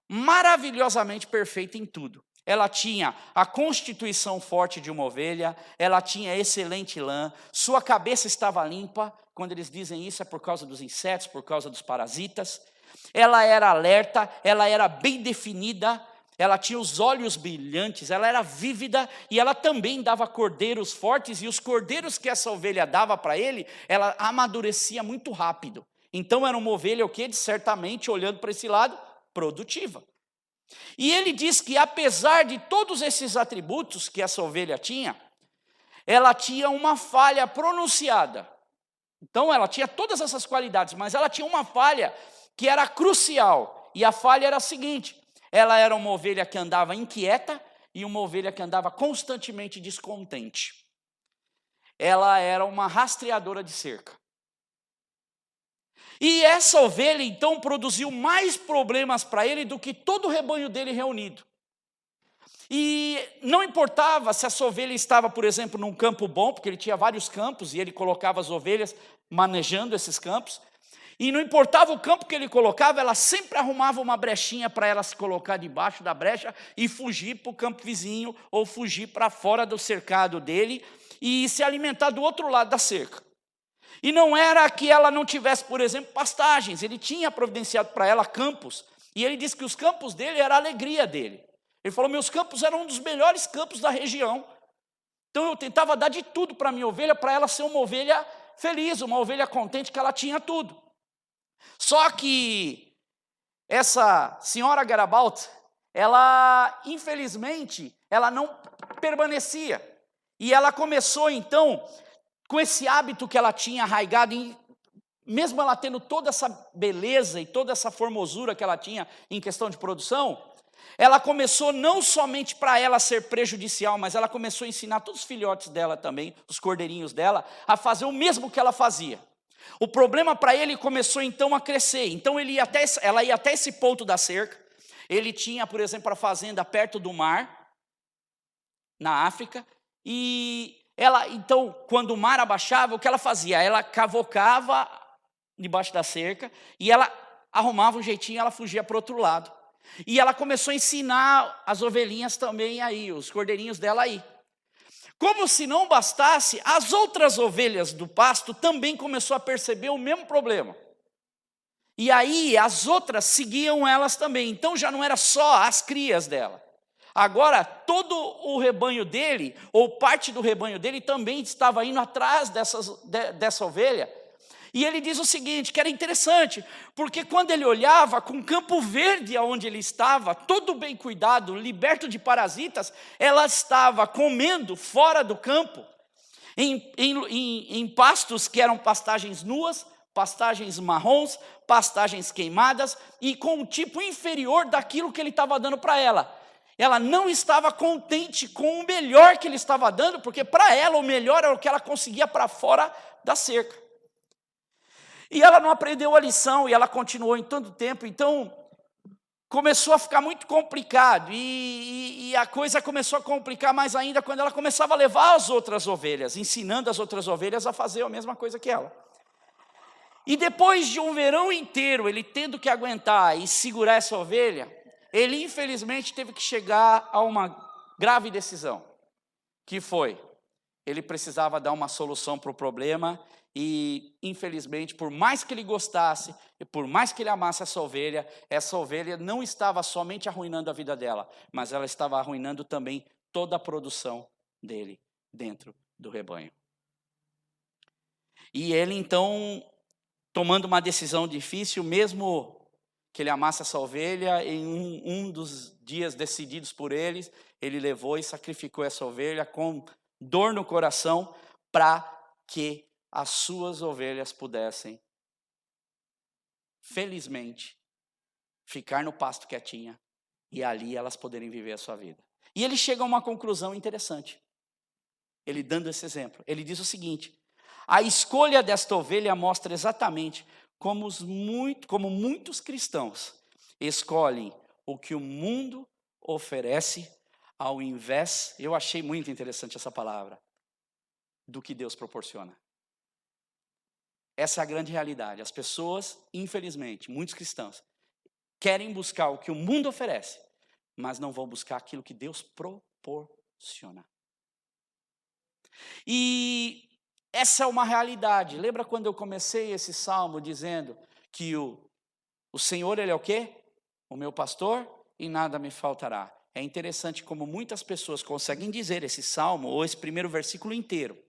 maravilhosamente perfeita em tudo. Ela tinha a constituição forte de uma ovelha, ela tinha excelente lã, sua cabeça estava limpa, quando eles dizem isso é por causa dos insetos, por causa dos parasitas. Ela era alerta, ela era bem definida, ela tinha os olhos brilhantes, ela era vívida e ela também dava cordeiros fortes, e os cordeiros que essa ovelha dava para ele, ela amadurecia muito rápido. Então era uma ovelha, o quê? Certamente, olhando para esse lado, produtiva. E ele diz que apesar de todos esses atributos que essa ovelha tinha, ela tinha uma falha pronunciada. Então ela tinha todas essas qualidades, mas ela tinha uma falha que era crucial. E a falha era a seguinte, ela era uma ovelha que andava inquieta e uma ovelha que andava constantemente descontente. Ela era uma rastreadora de cerca. E essa ovelha, então, produziu mais problemas para ele do que todo o rebanho dele reunido. E não importava se essa ovelha estava, por exemplo, num campo bom, porque ele tinha vários campos e ele colocava as ovelhas manejando esses campos. E não importava o campo que ele colocava, ela sempre arrumava uma brechinha para ela se colocar debaixo da brecha e fugir para o campo vizinho ou fugir para fora do cercado dele e se alimentar do outro lado da cerca. E não era que ela não tivesse, por exemplo, pastagens. Ele tinha providenciado para ela campos. E ele disse que os campos dele era a alegria dele. Ele falou, meus campos eram um dos melhores campos da região. Então eu tentava dar de tudo para a minha ovelha, para ela ser uma ovelha feliz, uma ovelha contente, que ela tinha tudo. Só que essa senhora Getabout, ela, infelizmente, ela não permanecia. E ela começou, então, com esse hábito que ela tinha arraigado, mesmo ela tendo toda essa beleza e toda essa formosura que ela tinha em questão de produção, ela começou não somente para ela ser prejudicial, mas ela começou a ensinar todos os filhotes dela também, os cordeirinhos dela, a fazer o mesmo que ela fazia. O problema para ele começou então a crescer. Então ela ia até esse ponto da cerca. Ele tinha, por exemplo, a fazenda perto do mar, na África. E ela, então, quando o mar abaixava, o que ela fazia? Ela cavocava debaixo da cerca e ela arrumava um jeitinho, ela fugia para o outro lado. E ela começou a ensinar as ovelhinhas também aí, os cordeirinhos dela aí. Como se não bastasse, as outras ovelhas do pasto também começou a perceber o mesmo problema. E aí as outras seguiam elas também. Então já não era só as crias dela. Agora todo o rebanho dele, ou parte do rebanho dele, também estava indo atrás dessa ovelha. E ele diz o seguinte, que era interessante, porque quando ele olhava com o campo verde aonde ele estava, todo bem cuidado, liberto de parasitas, ela estava comendo fora do campo, em pastos que eram pastagens nuas, pastagens marrons, pastagens queimadas, e com um tipo inferior daquilo que ele estava dando para ela. Ela não estava contente com o melhor que ele estava dando, porque para ela o melhor era o que ela conseguia para fora da cerca. E ela não aprendeu a lição, e ela continuou em tanto tempo, então começou a ficar muito complicado, e a coisa começou a complicar mais ainda quando ela começava a levar as outras ovelhas, ensinando as outras ovelhas a fazer a mesma coisa que ela. E depois de um verão inteiro, ele tendo que aguentar e segurar essa ovelha, ele infelizmente teve que chegar a uma grave decisão, que foi, ele precisava dar uma solução para o problema. E infelizmente, por mais que ele gostasse, e por mais que ele amasse essa ovelha não estava somente arruinando a vida dela, mas ela estava arruinando também toda a produção dele dentro do rebanho. E ele então, tomando uma decisão difícil, mesmo que ele amasse essa ovelha, em um dos dias decididos por eles, ele levou e sacrificou essa ovelha com dor no coração, para que as suas ovelhas pudessem, felizmente, ficar no pasto quietinha, e ali elas poderem viver a sua vida. E ele chega a uma conclusão interessante, ele dando esse exemplo. Ele diz o seguinte, a escolha desta ovelha mostra exatamente como muitos cristãos escolhem o que o mundo oferece, ao invés, eu achei muito interessante essa palavra, do que Deus proporciona. Essa é a grande realidade. As pessoas, infelizmente, muitos cristãos, querem buscar o que o mundo oferece, mas não vão buscar aquilo que Deus proporciona. E essa é uma realidade. Lembra quando eu comecei esse salmo dizendo que o Senhor, Ele é o quê? O meu pastor e nada me faltará. É interessante como muitas pessoas conseguem dizer esse salmo, ou esse primeiro versículo inteiro,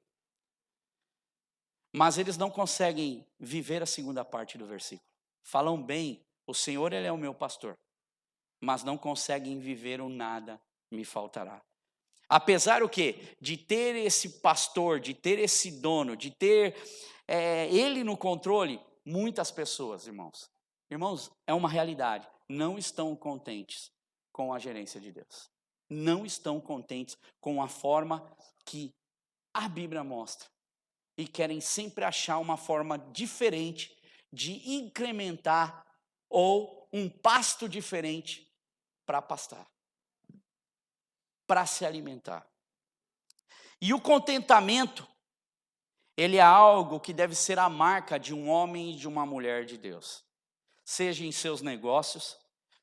mas eles não conseguem viver a segunda parte do versículo. Falam bem, o Senhor, Ele é o meu pastor, mas não conseguem viver o nada me faltará. Apesar o quê? De ter esse pastor, de ter esse dono, de ter Ele no controle, muitas pessoas, irmãos, é uma realidade, não estão contentes com a gerência de Deus. Não estão contentes com a forma que a Bíblia mostra. E querem sempre achar uma forma diferente de incrementar ou um pasto diferente para pastar, para se alimentar. E o contentamento, ele é algo que deve ser a marca de um homem e de uma mulher de Deus. Seja em seus negócios,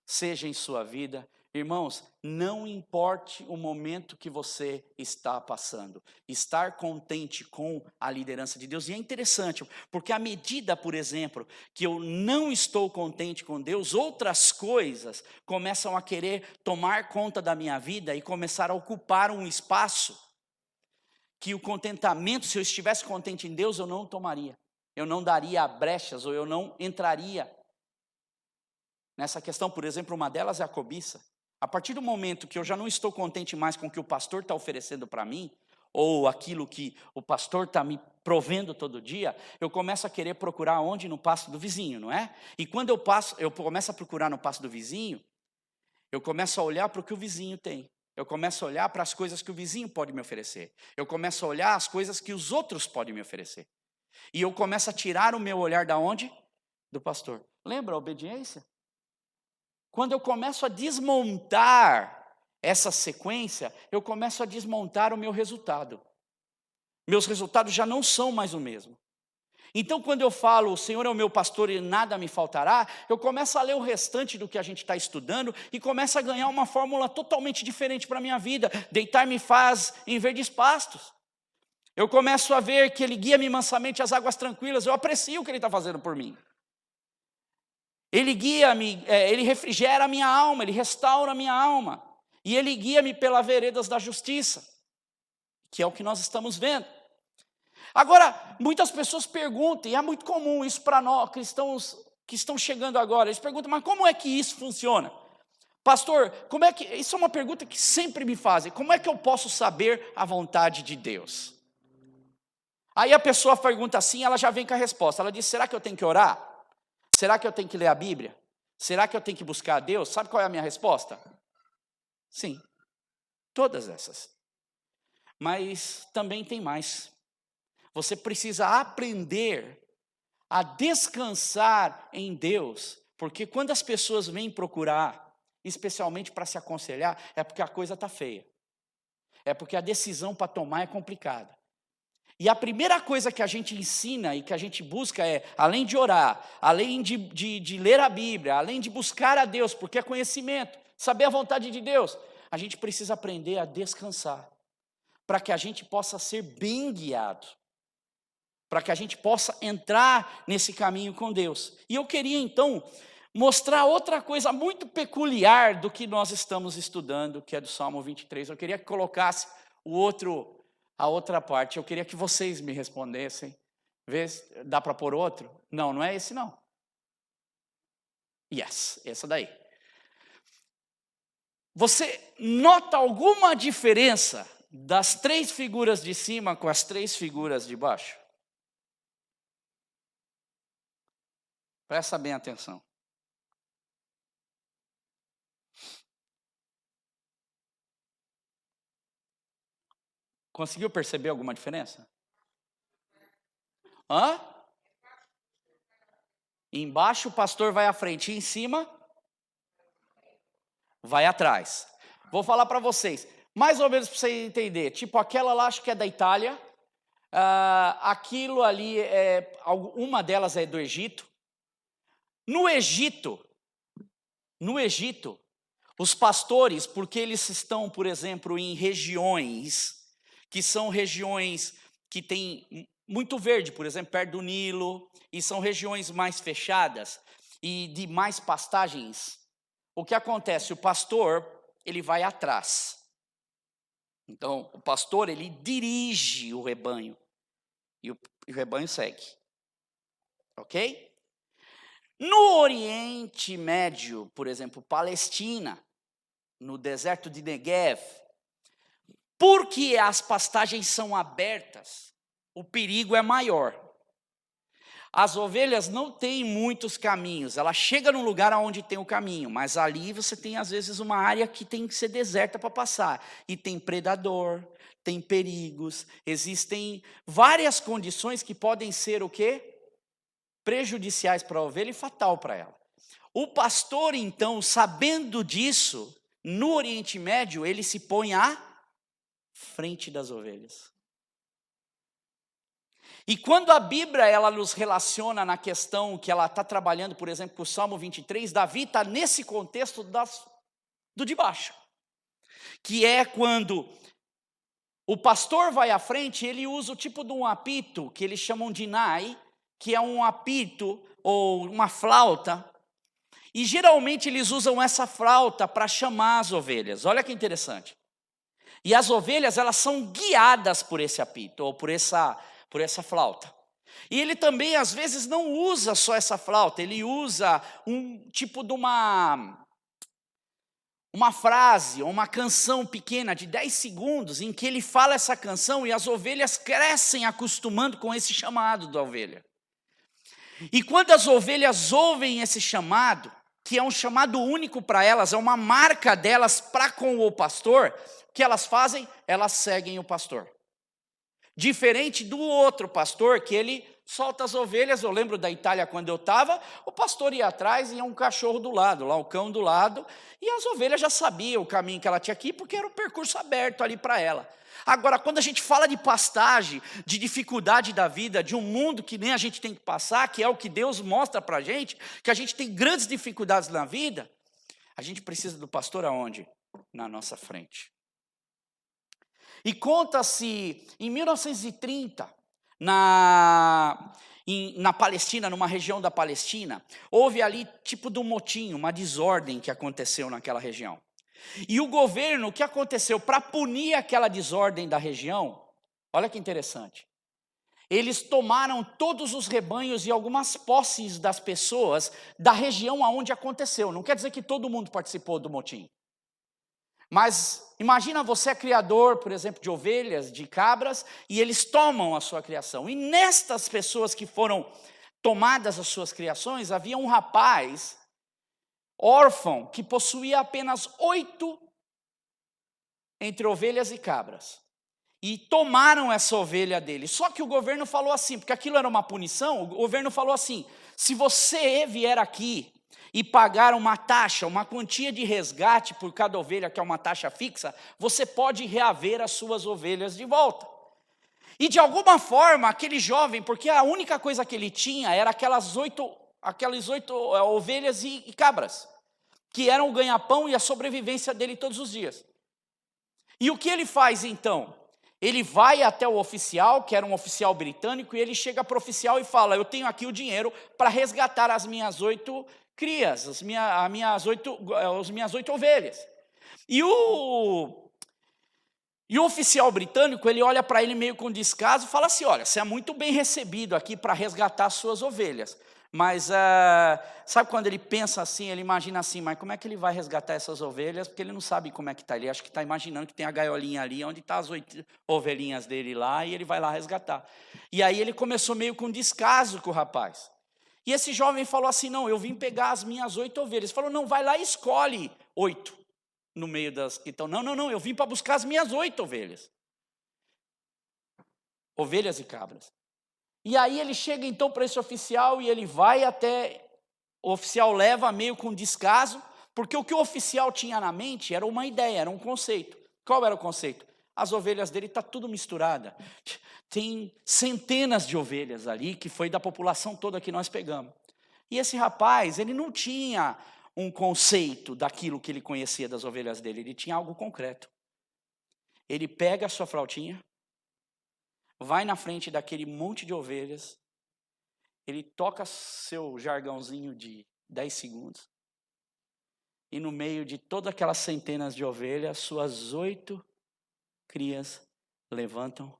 seja em sua vida. Irmãos, não importe o momento que você está passando, estar contente com a liderança de Deus. E é interessante, porque à medida, por exemplo, que eu não estou contente com Deus, outras coisas começam a querer tomar conta da minha vida e começar a ocupar um espaço que o contentamento, se eu estivesse contente em Deus, eu não tomaria. Eu não daria brechas, ou eu não entraria nessa questão. Por exemplo, uma delas é a cobiça. A partir do momento que eu já não estou contente mais com o que o pastor está oferecendo para mim, ou aquilo que o pastor está me provendo todo dia, eu começo a querer procurar onde? No pasto do vizinho, não é? E quando eu começo a procurar no pasto do vizinho, eu começo a olhar para o que o vizinho tem. Eu começo a olhar para as coisas que o vizinho pode me oferecer. Eu começo a olhar as coisas que os outros podem me oferecer. E eu começo a tirar o meu olhar da onde? Do pastor. Lembra a obediência? Quando eu começo a desmontar essa sequência, eu começo a desmontar o meu resultado. Meus resultados já não são mais o mesmo. Então, quando eu falo, o Senhor é o meu pastor e nada me faltará, eu começo a ler o restante do que a gente está estudando e começo a ganhar uma fórmula totalmente diferente para a minha vida. Deitar-me faz em verdes pastos. Eu começo a ver que Ele guia-me mansamente às águas tranquilas. Eu aprecio o que Ele está fazendo por mim. Ele guia-me, Ele refrigera a minha alma, Ele restaura a minha alma. E Ele guia-me pelas veredas da justiça, que é o que nós estamos vendo. Agora, muitas pessoas perguntam, e é muito comum isso para nós, cristãos que estão chegando agora, eles perguntam, mas como é que isso funciona? Pastor, como é que, isso é uma pergunta que sempre me fazem, como é que eu posso saber a vontade de Deus? Aí a pessoa pergunta assim, ela já vem com a resposta, ela diz, será que eu tenho que orar? Será que eu tenho que ler a Bíblia? Será que eu tenho que buscar a Deus? Sabe qual é a minha resposta? Sim, todas essas. Mas também tem mais. Você precisa aprender a descansar em Deus, porque quando as pessoas vêm procurar, especialmente para se aconselhar, é porque a coisa está feia. É porque a decisão para tomar é complicada. E a primeira coisa que a gente ensina e que a gente busca é, além de orar, além de ler a Bíblia, além de buscar a Deus, porque é conhecimento, saber a vontade de Deus, a gente precisa aprender a descansar, para que a gente possa ser bem guiado, para que a gente possa entrar nesse caminho com Deus. E eu queria então mostrar outra coisa muito peculiar do que nós estamos estudando, que é do Salmo 23. Eu queria que colocasse a outra parte. Eu queria que vocês me respondessem. Vê se dá para pôr outro? Não, não é esse não. Yes, essa daí. Você nota alguma diferença das 3 figuras de cima com as 3 figuras de baixo? Presta bem atenção. Conseguiu perceber alguma diferença? Hã? Embaixo o pastor vai à frente e em cima vai atrás. Vou falar para vocês, mais ou menos para você entender. Tipo aquela lá, acho que é da Itália. Aquilo ali, uma delas é do Egito. No Egito, os pastores, porque eles estão, por exemplo, em regiões que são regiões que têm muito verde, por exemplo, perto do Nilo, e são regiões mais fechadas e de mais pastagens, o que acontece? O pastor, ele vai atrás. Então, o pastor, ele dirige o rebanho, e o rebanho segue. Ok? No Oriente Médio, por exemplo, Palestina, no deserto de Negev, porque as pastagens são abertas, o perigo é maior. As ovelhas não têm muitos caminhos, ela chega num lugar onde tem o caminho, mas ali você tem às vezes uma área que tem que ser deserta para passar, e tem predador, tem perigos, existem várias condições que podem ser o quê? Prejudiciais para a ovelha e fatal para ela. O pastor, então, sabendo disso, no Oriente Médio, ele se põe à frente das ovelhas. E quando a Bíblia ela nos relaciona na questão que ela está trabalhando, por exemplo, com o Salmo 23, Davi está nesse contexto do de baixo, que é quando o pastor vai à frente, ele usa o tipo de um apito, que eles chamam de nai, que é um apito ou uma flauta, e geralmente eles usam essa flauta para chamar as ovelhas. Olha que interessante. E as ovelhas, elas são guiadas por esse apito, ou por essa flauta. E ele também, às vezes, não usa só essa flauta, ele usa um tipo de uma frase, ou uma canção pequena de 10 segundos, em que ele fala essa canção e as ovelhas crescem acostumando com esse chamado da ovelha. E quando as ovelhas ouvem esse chamado, que é um chamado único para elas, é uma marca delas para com o pastor, o que elas fazem? Elas seguem o pastor. Diferente do outro pastor, que ele solta as ovelhas. Eu lembro da Itália quando eu estava, o pastor ia atrás e ia um cachorro do lado, lá o cão do lado, e as ovelhas já sabiam o caminho que ela tinha que ir, porque era um percurso aberto ali para ela. Agora, quando a gente fala de pastagem, de dificuldade da vida, de um mundo que nem a gente tem que passar, que é o que Deus mostra para a gente, que a gente tem grandes dificuldades na vida, a gente precisa do pastor aonde? Na nossa frente. E conta-se, em 1930, na Palestina, numa região da Palestina, houve ali tipo de um motim, uma desordem que aconteceu naquela região. E o governo, o que aconteceu? Para punir aquela desordem da região, olha que interessante. Eles tomaram todos os rebanhos e algumas posses das pessoas da região aonde aconteceu. Não quer dizer que todo mundo participou do motim. Mas imagina você é criador, por exemplo, de ovelhas, de cabras, e eles tomam a sua criação. E nestas pessoas que foram tomadas as suas criações, havia um rapaz órfão que possuía apenas 8 entre ovelhas e cabras. E tomaram essa ovelha dele. Só que o governo falou assim, porque aquilo era uma punição, o governo falou assim: se você vier aqui e pagar uma taxa, uma quantia de resgate por cada ovelha, que é uma taxa fixa, você pode reaver as suas ovelhas de volta. E de alguma forma, aquele jovem, porque a única coisa que ele tinha era aquelas oito ovelhas e cabras, que eram o ganha-pão e a sobrevivência dele todos os dias. E o que ele faz então? Ele vai até o oficial, que era um oficial britânico, e ele chega para o oficial e fala: eu tenho aqui o dinheiro para resgatar as minhas 8 crias, as minhas 8 ovelhas. E o oficial britânico, ele olha para ele meio com descaso e fala assim: olha, você é muito bem recebido aqui para resgatar as suas ovelhas. Mas sabe quando ele pensa assim, ele imagina assim: mas como é que ele vai resgatar essas ovelhas? Porque ele não sabe como é que está. Ele acha que está imaginando que tem a gaiolinha ali, onde estão as 8 ovelhinhas dele lá, e ele vai lá resgatar. E aí ele começou meio com descaso com o rapaz. E esse jovem falou assim: não, eu vim pegar as minhas 8 ovelhas. Ele falou: não, vai lá e escolhe 8 no meio das que estão. Não, eu vim para buscar as minhas 8 ovelhas. Ovelhas e cabras. E aí ele chega então para esse oficial e ele vai até, o oficial leva meio com descaso, porque o que o oficial tinha na mente era uma ideia, era um conceito. Qual era o conceito? As ovelhas dele estão tudo misturada. Tem centenas de ovelhas ali, que foi da população toda que nós pegamos. E esse rapaz, ele não tinha um conceito daquilo que ele conhecia das ovelhas dele, ele tinha algo concreto. Ele pega a sua flautinha, vai na frente daquele monte de ovelhas, ele toca seu jargãozinho de 10 segundos, e no meio de todas aquelas centenas de ovelhas, suas 8 crias levantam,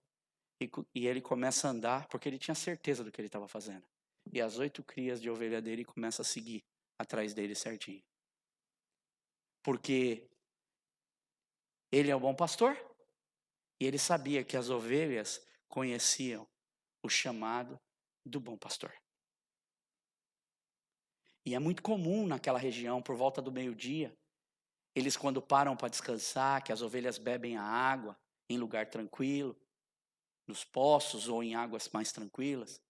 e ele começa a andar, porque ele tinha certeza do que ele estava fazendo. E as 8 crias de ovelha dele começam a seguir atrás dele certinho. Porque ele é o bom pastor, e ele sabia que as ovelhas conheciam o chamado do bom pastor. E é muito comum naquela região, por volta do meio-dia, eles quando param para descansar, que as ovelhas bebem a água em lugar tranquilo, nos poços ou em águas mais tranquilas.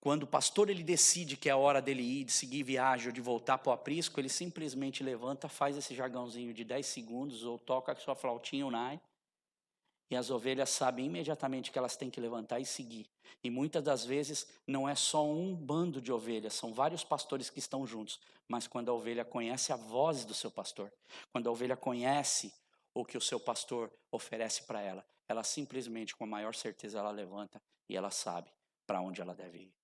Quando o pastor ele decide que é a hora dele ir, de seguir viagem ou de voltar para o aprisco, ele simplesmente levanta, faz esse jargãozinho de 10 segundos ou toca a sua flautinha ou nai, e as ovelhas sabem imediatamente que elas têm que levantar e seguir. E muitas das vezes não é só um bando de ovelhas, são vários pastores que estão juntos. Mas quando a ovelha conhece a voz do seu pastor, quando a ovelha conhece o que o seu pastor oferece para ela, ela simplesmente, com a maior certeza, ela levanta e ela sabe para onde ela deve ir.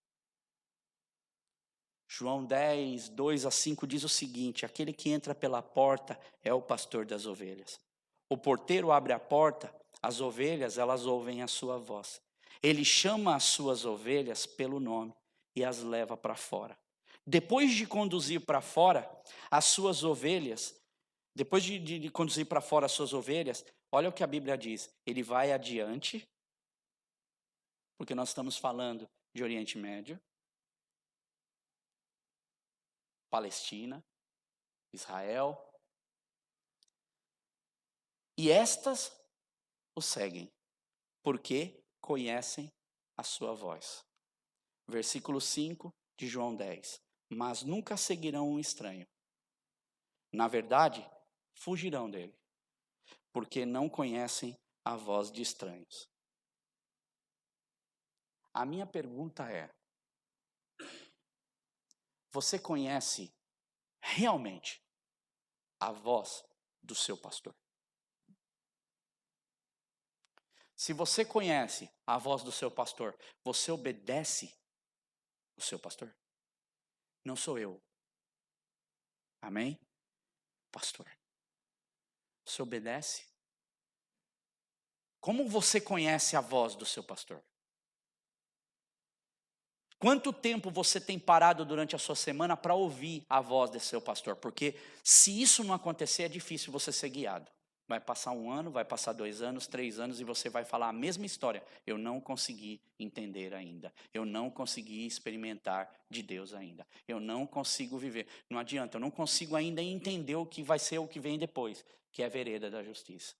João 10, 2-5 diz o seguinte: aquele que entra pela porta é o pastor das ovelhas. O porteiro abre a porta, as ovelhas, elas ouvem a sua voz. Ele chama as suas ovelhas pelo nome e as leva para fora. Depois de conduzir para fora as suas ovelhas, depois de conduzir para fora as suas ovelhas, olha o que a Bíblia diz. Ele vai adiante, porque nós estamos falando de Oriente Médio, Palestina, Israel. E estas o seguem, porque conhecem a sua voz. Versículo 5 de João 10. Mas nunca seguirão um estranho. Na verdade, fugirão dele, porque não conhecem a voz de estranhos. A minha pergunta é: você conhece realmente a voz do seu pastor? Se você conhece a voz do seu pastor, você obedece o seu pastor? Não sou eu. Amém? Pastor. Você obedece? Como você conhece a voz do seu pastor? Quanto tempo você tem parado durante a sua semana para ouvir a voz desse seu pastor? Porque se isso não acontecer, é difícil você ser guiado. Vai passar 1 ano, vai passar 2 anos, 3 anos e você vai falar a mesma história. Eu não consegui entender ainda. Eu não consegui experimentar de Deus ainda. Eu não consigo viver. Não adianta, eu não consigo ainda entender o que vai ser o que vem depois, que é a vereda da justiça.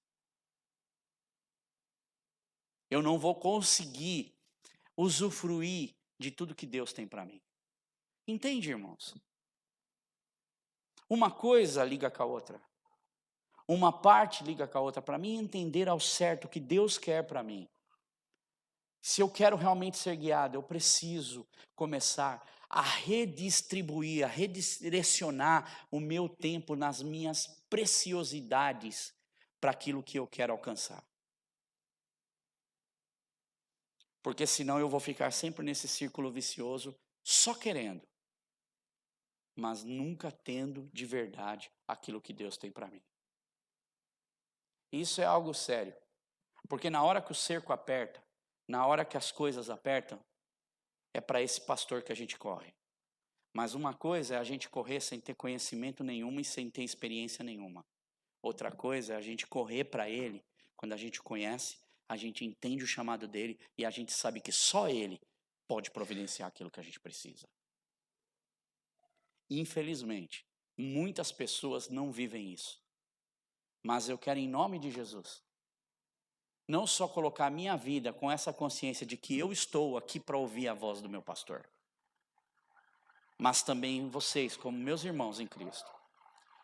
Eu não vou conseguir usufruir de tudo que Deus tem para mim. Entende, irmãos? Uma coisa liga com a outra. Uma parte liga com a outra. Para mim entender ao certo o que Deus quer para mim. Se eu quero realmente ser guiado, eu preciso começar a redistribuir, a redirecionar o meu tempo nas minhas preciosidades para aquilo que eu quero alcançar. Porque senão eu vou ficar sempre nesse círculo vicioso, só querendo, mas nunca tendo de verdade aquilo que Deus tem para mim. Isso é algo sério, porque na hora que o cerco aperta, na hora que as coisas apertam, é para esse pastor que a gente corre. Mas uma coisa é a gente correr sem ter conhecimento nenhum e sem ter experiência nenhuma. Outra coisa é a gente correr para ele, quando a gente o conhece, a gente entende o chamado dele e a gente sabe que só ele pode providenciar aquilo que a gente precisa. Infelizmente, muitas pessoas não vivem isso. Mas eu quero, em nome de Jesus, não só colocar a minha vida com essa consciência de que eu estou aqui para ouvir a voz do meu pastor, mas também vocês, como meus irmãos em Cristo,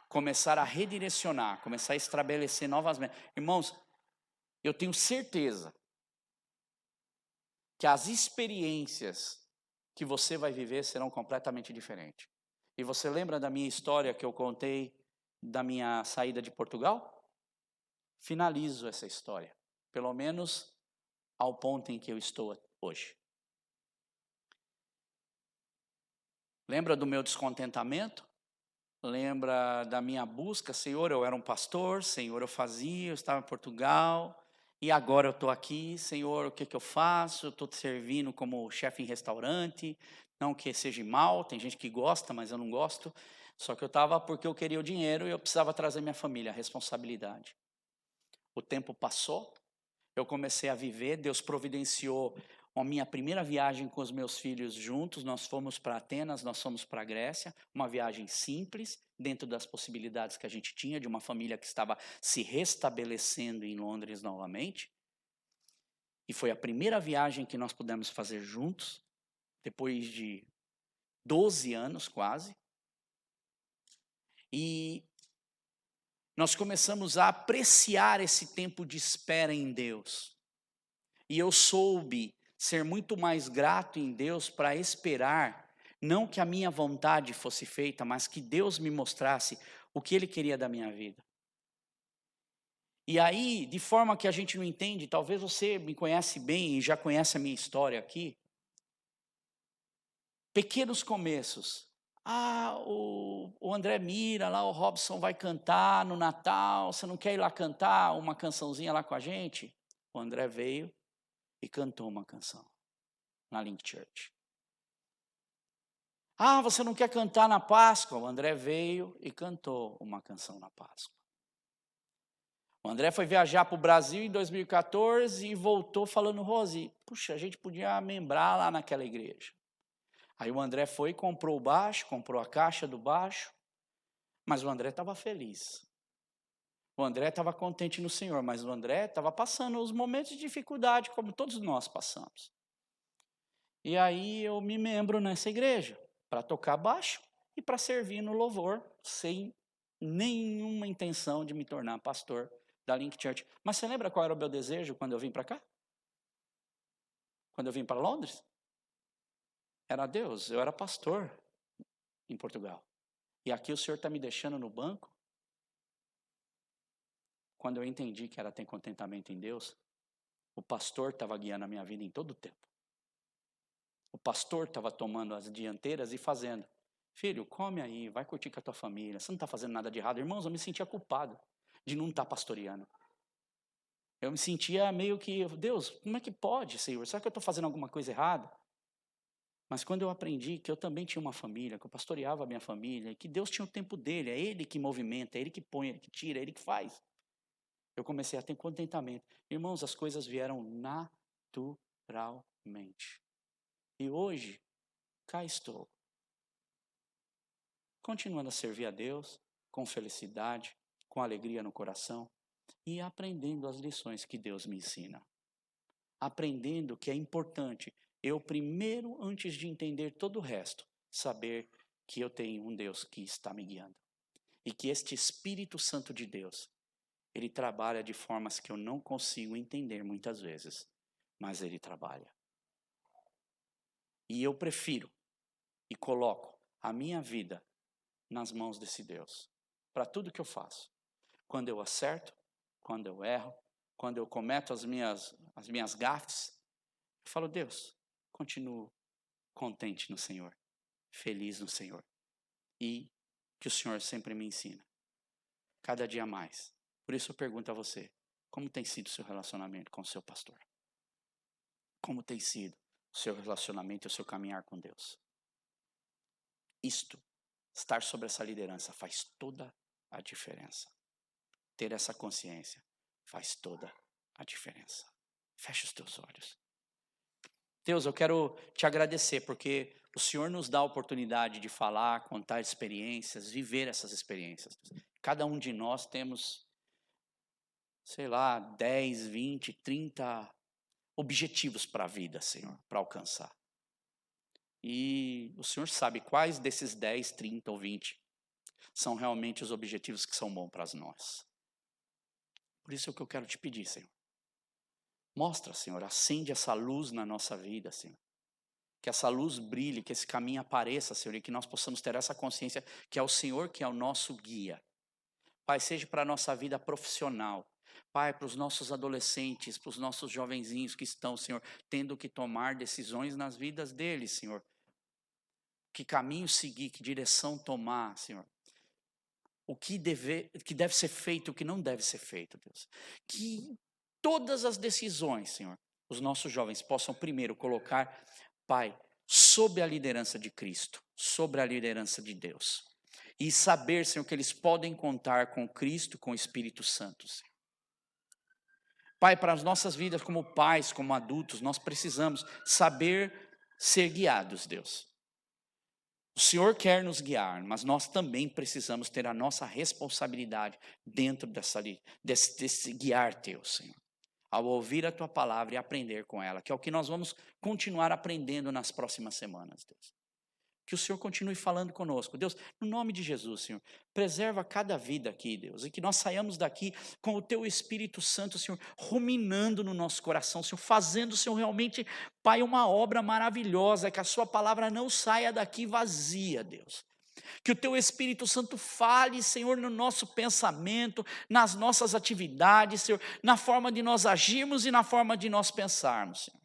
começar a redirecionar, começar a estabelecer novas metas. Irmãos, eu tenho certeza que as experiências que você vai viver serão completamente diferentes. E você lembra da minha história que eu contei da minha saída de Portugal? Finalizo essa história, pelo menos ao ponto em que eu estou hoje. Lembra do meu descontentamento? Lembra da minha busca? Senhor, eu era um pastor, Senhor, eu fazia, eu estava em Portugal, e agora eu estou aqui, Senhor, o que eu faço? Eu estou te servindo como chefe em restaurante, não que seja mal, tem gente que gosta, mas eu não gosto, só que eu estava porque eu queria o dinheiro e eu precisava trazer minha família, a responsabilidade. O tempo passou, eu comecei a viver, Deus providenciou a minha primeira viagem com os meus filhos juntos, nós fomos para Atenas, nós fomos para a Grécia, uma viagem simples, dentro das possibilidades que a gente tinha, de uma família que estava se restabelecendo em Londres novamente. E foi a primeira viagem que nós pudemos fazer juntos, depois de 12 anos quase. E nós começamos a apreciar esse tempo de espera em Deus. E eu soube ser muito mais grato em Deus para esperar, não que a minha vontade fosse feita, mas que Deus me mostrasse o que Ele queria da minha vida. E aí, de forma que a gente não entende, talvez você me conhece bem e já conhece a minha história aqui. Pequenos começos. O André Mira, lá o Robson vai cantar no Natal, você não quer ir lá cantar uma cançãozinha lá com a gente? O André veio e cantou uma canção na Link Church. Você não quer cantar na Páscoa? O André veio e cantou uma canção na Páscoa. O André foi viajar para o Brasil em 2014 e voltou falando, Rose, puxa, a gente podia membrar lá naquela igreja. Aí o André foi e comprou o baixo, comprou a caixa do baixo, mas o André estava feliz. O André estava contente no Senhor, mas o André estava passando os momentos de dificuldade, como todos nós passamos. E aí eu me membro nessa igreja para tocar baixo e para servir no louvor, sem nenhuma intenção de me tornar pastor da Link Church. Mas você lembra qual era o meu desejo quando eu vim para cá? Quando eu vim para Londres? Era Deus, eu era pastor em Portugal. E aqui o Senhor está me deixando no banco. Quando eu entendi que era ter contentamento em Deus, o pastor estava guiando a minha vida em todo o tempo. O pastor estava tomando as dianteiras e fazendo. Filho, come aí, vai curtir com a tua família. Você não está fazendo nada de errado. Irmãos, eu me sentia culpado de não estar pastoreando. Eu me sentia meio que, Deus, como é que pode, Senhor? Será que eu estou fazendo alguma coisa errada? Mas quando eu aprendi que eu também tinha uma família, que eu pastoreava a minha família, que Deus tinha o tempo dele, é Ele que movimenta, é Ele que põe, é Ele que tira, é Ele que faz. Eu comecei a ter contentamento. Irmãos, as coisas vieram naturalmente. E hoje, cá estou. Continuando a servir a Deus, com felicidade, com alegria no coração e aprendendo as lições que Deus me ensina. Aprendendo que é importante eu primeiro, antes de entender todo o resto, saber que eu tenho um Deus que está me guiando. E que este Espírito Santo de Deus, ele trabalha de formas que eu não consigo entender muitas vezes, mas ele trabalha. E eu prefiro e coloco a minha vida nas mãos desse Deus, para tudo que eu faço. Quando eu acerto, quando eu erro, quando eu cometo as minhas gafes, eu falo, Deus, continuo contente no Senhor, feliz no Senhor. E que o Senhor sempre me ensina, cada dia mais. Por isso eu pergunto a você, como tem sido o seu relacionamento com o seu pastor? Como tem sido o seu relacionamento e o seu caminhar com Deus? Estar sobre essa liderança faz toda a diferença. Ter essa consciência faz toda a diferença. Feche os teus olhos. Deus, eu quero te agradecer porque o Senhor nos dá a oportunidade de falar, contar experiências, viver essas experiências. Cada um de nós temos, 10, 20, 30 objetivos para a vida, Senhor, para alcançar. E o Senhor sabe quais desses 10, 30 ou 20 são realmente os objetivos que são bons para nós. Por isso é o que eu quero te pedir, Senhor. Mostra, Senhor, acende essa luz na nossa vida, Senhor. Que essa luz brilhe, que esse caminho apareça, Senhor, e que nós possamos ter essa consciência que é o Senhor que é o nosso guia. Pai, seja para a nossa vida profissional. Pai, para os nossos adolescentes, para os nossos jovenzinhos que estão, Senhor, tendo que tomar decisões nas vidas deles, Senhor. Que caminho seguir, que direção tomar, Senhor. O que deve ser feito, o que não deve ser feito, Deus. Que todas as decisões, Senhor, os nossos jovens possam primeiro colocar, Pai, sob a liderança de Cristo, sobre a liderança de Deus. E saber, Senhor, que eles podem contar com Cristo, com o Espírito Santo, Senhor. Pai, para as nossas vidas como pais, como adultos, nós precisamos saber ser guiados, Deus. O Senhor quer nos guiar, mas nós também precisamos ter a nossa responsabilidade dentro desse guiar teu, Senhor. Ao ouvir a tua palavra e aprender com ela, que é o que nós vamos continuar aprendendo nas próximas semanas, Deus. Que o Senhor continue falando conosco. Deus, no nome de Jesus, Senhor, preserva cada vida aqui, Deus, e que nós saiamos daqui com o Teu Espírito Santo, Senhor, ruminando no nosso coração, Senhor, fazendo, Senhor, realmente, Pai, uma obra maravilhosa, que a Sua palavra não saia daqui vazia, Deus. Que o Teu Espírito Santo fale, Senhor, no nosso pensamento, nas nossas atividades, Senhor, na forma de nós agirmos e na forma de nós pensarmos, Senhor.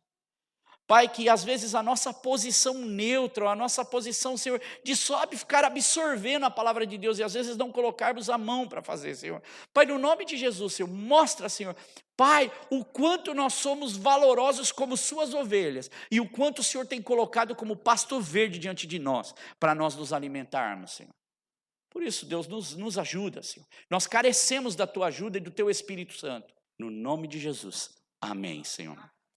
Pai, que às vezes a nossa posição neutra, a nossa posição, Senhor, de só ficar absorvendo a palavra de Deus e às vezes não colocarmos a mão para fazer, Senhor. Pai, no nome de Jesus, Senhor, mostra, Senhor, Pai, o quanto nós somos valorosos como suas ovelhas e o quanto o Senhor tem colocado como pasto verde diante de nós, para nós nos alimentarmos, Senhor. Por isso, Deus, nos ajuda, Senhor. Nós carecemos da Tua ajuda e do Teu Espírito Santo. No nome de Jesus. Amém, Senhor.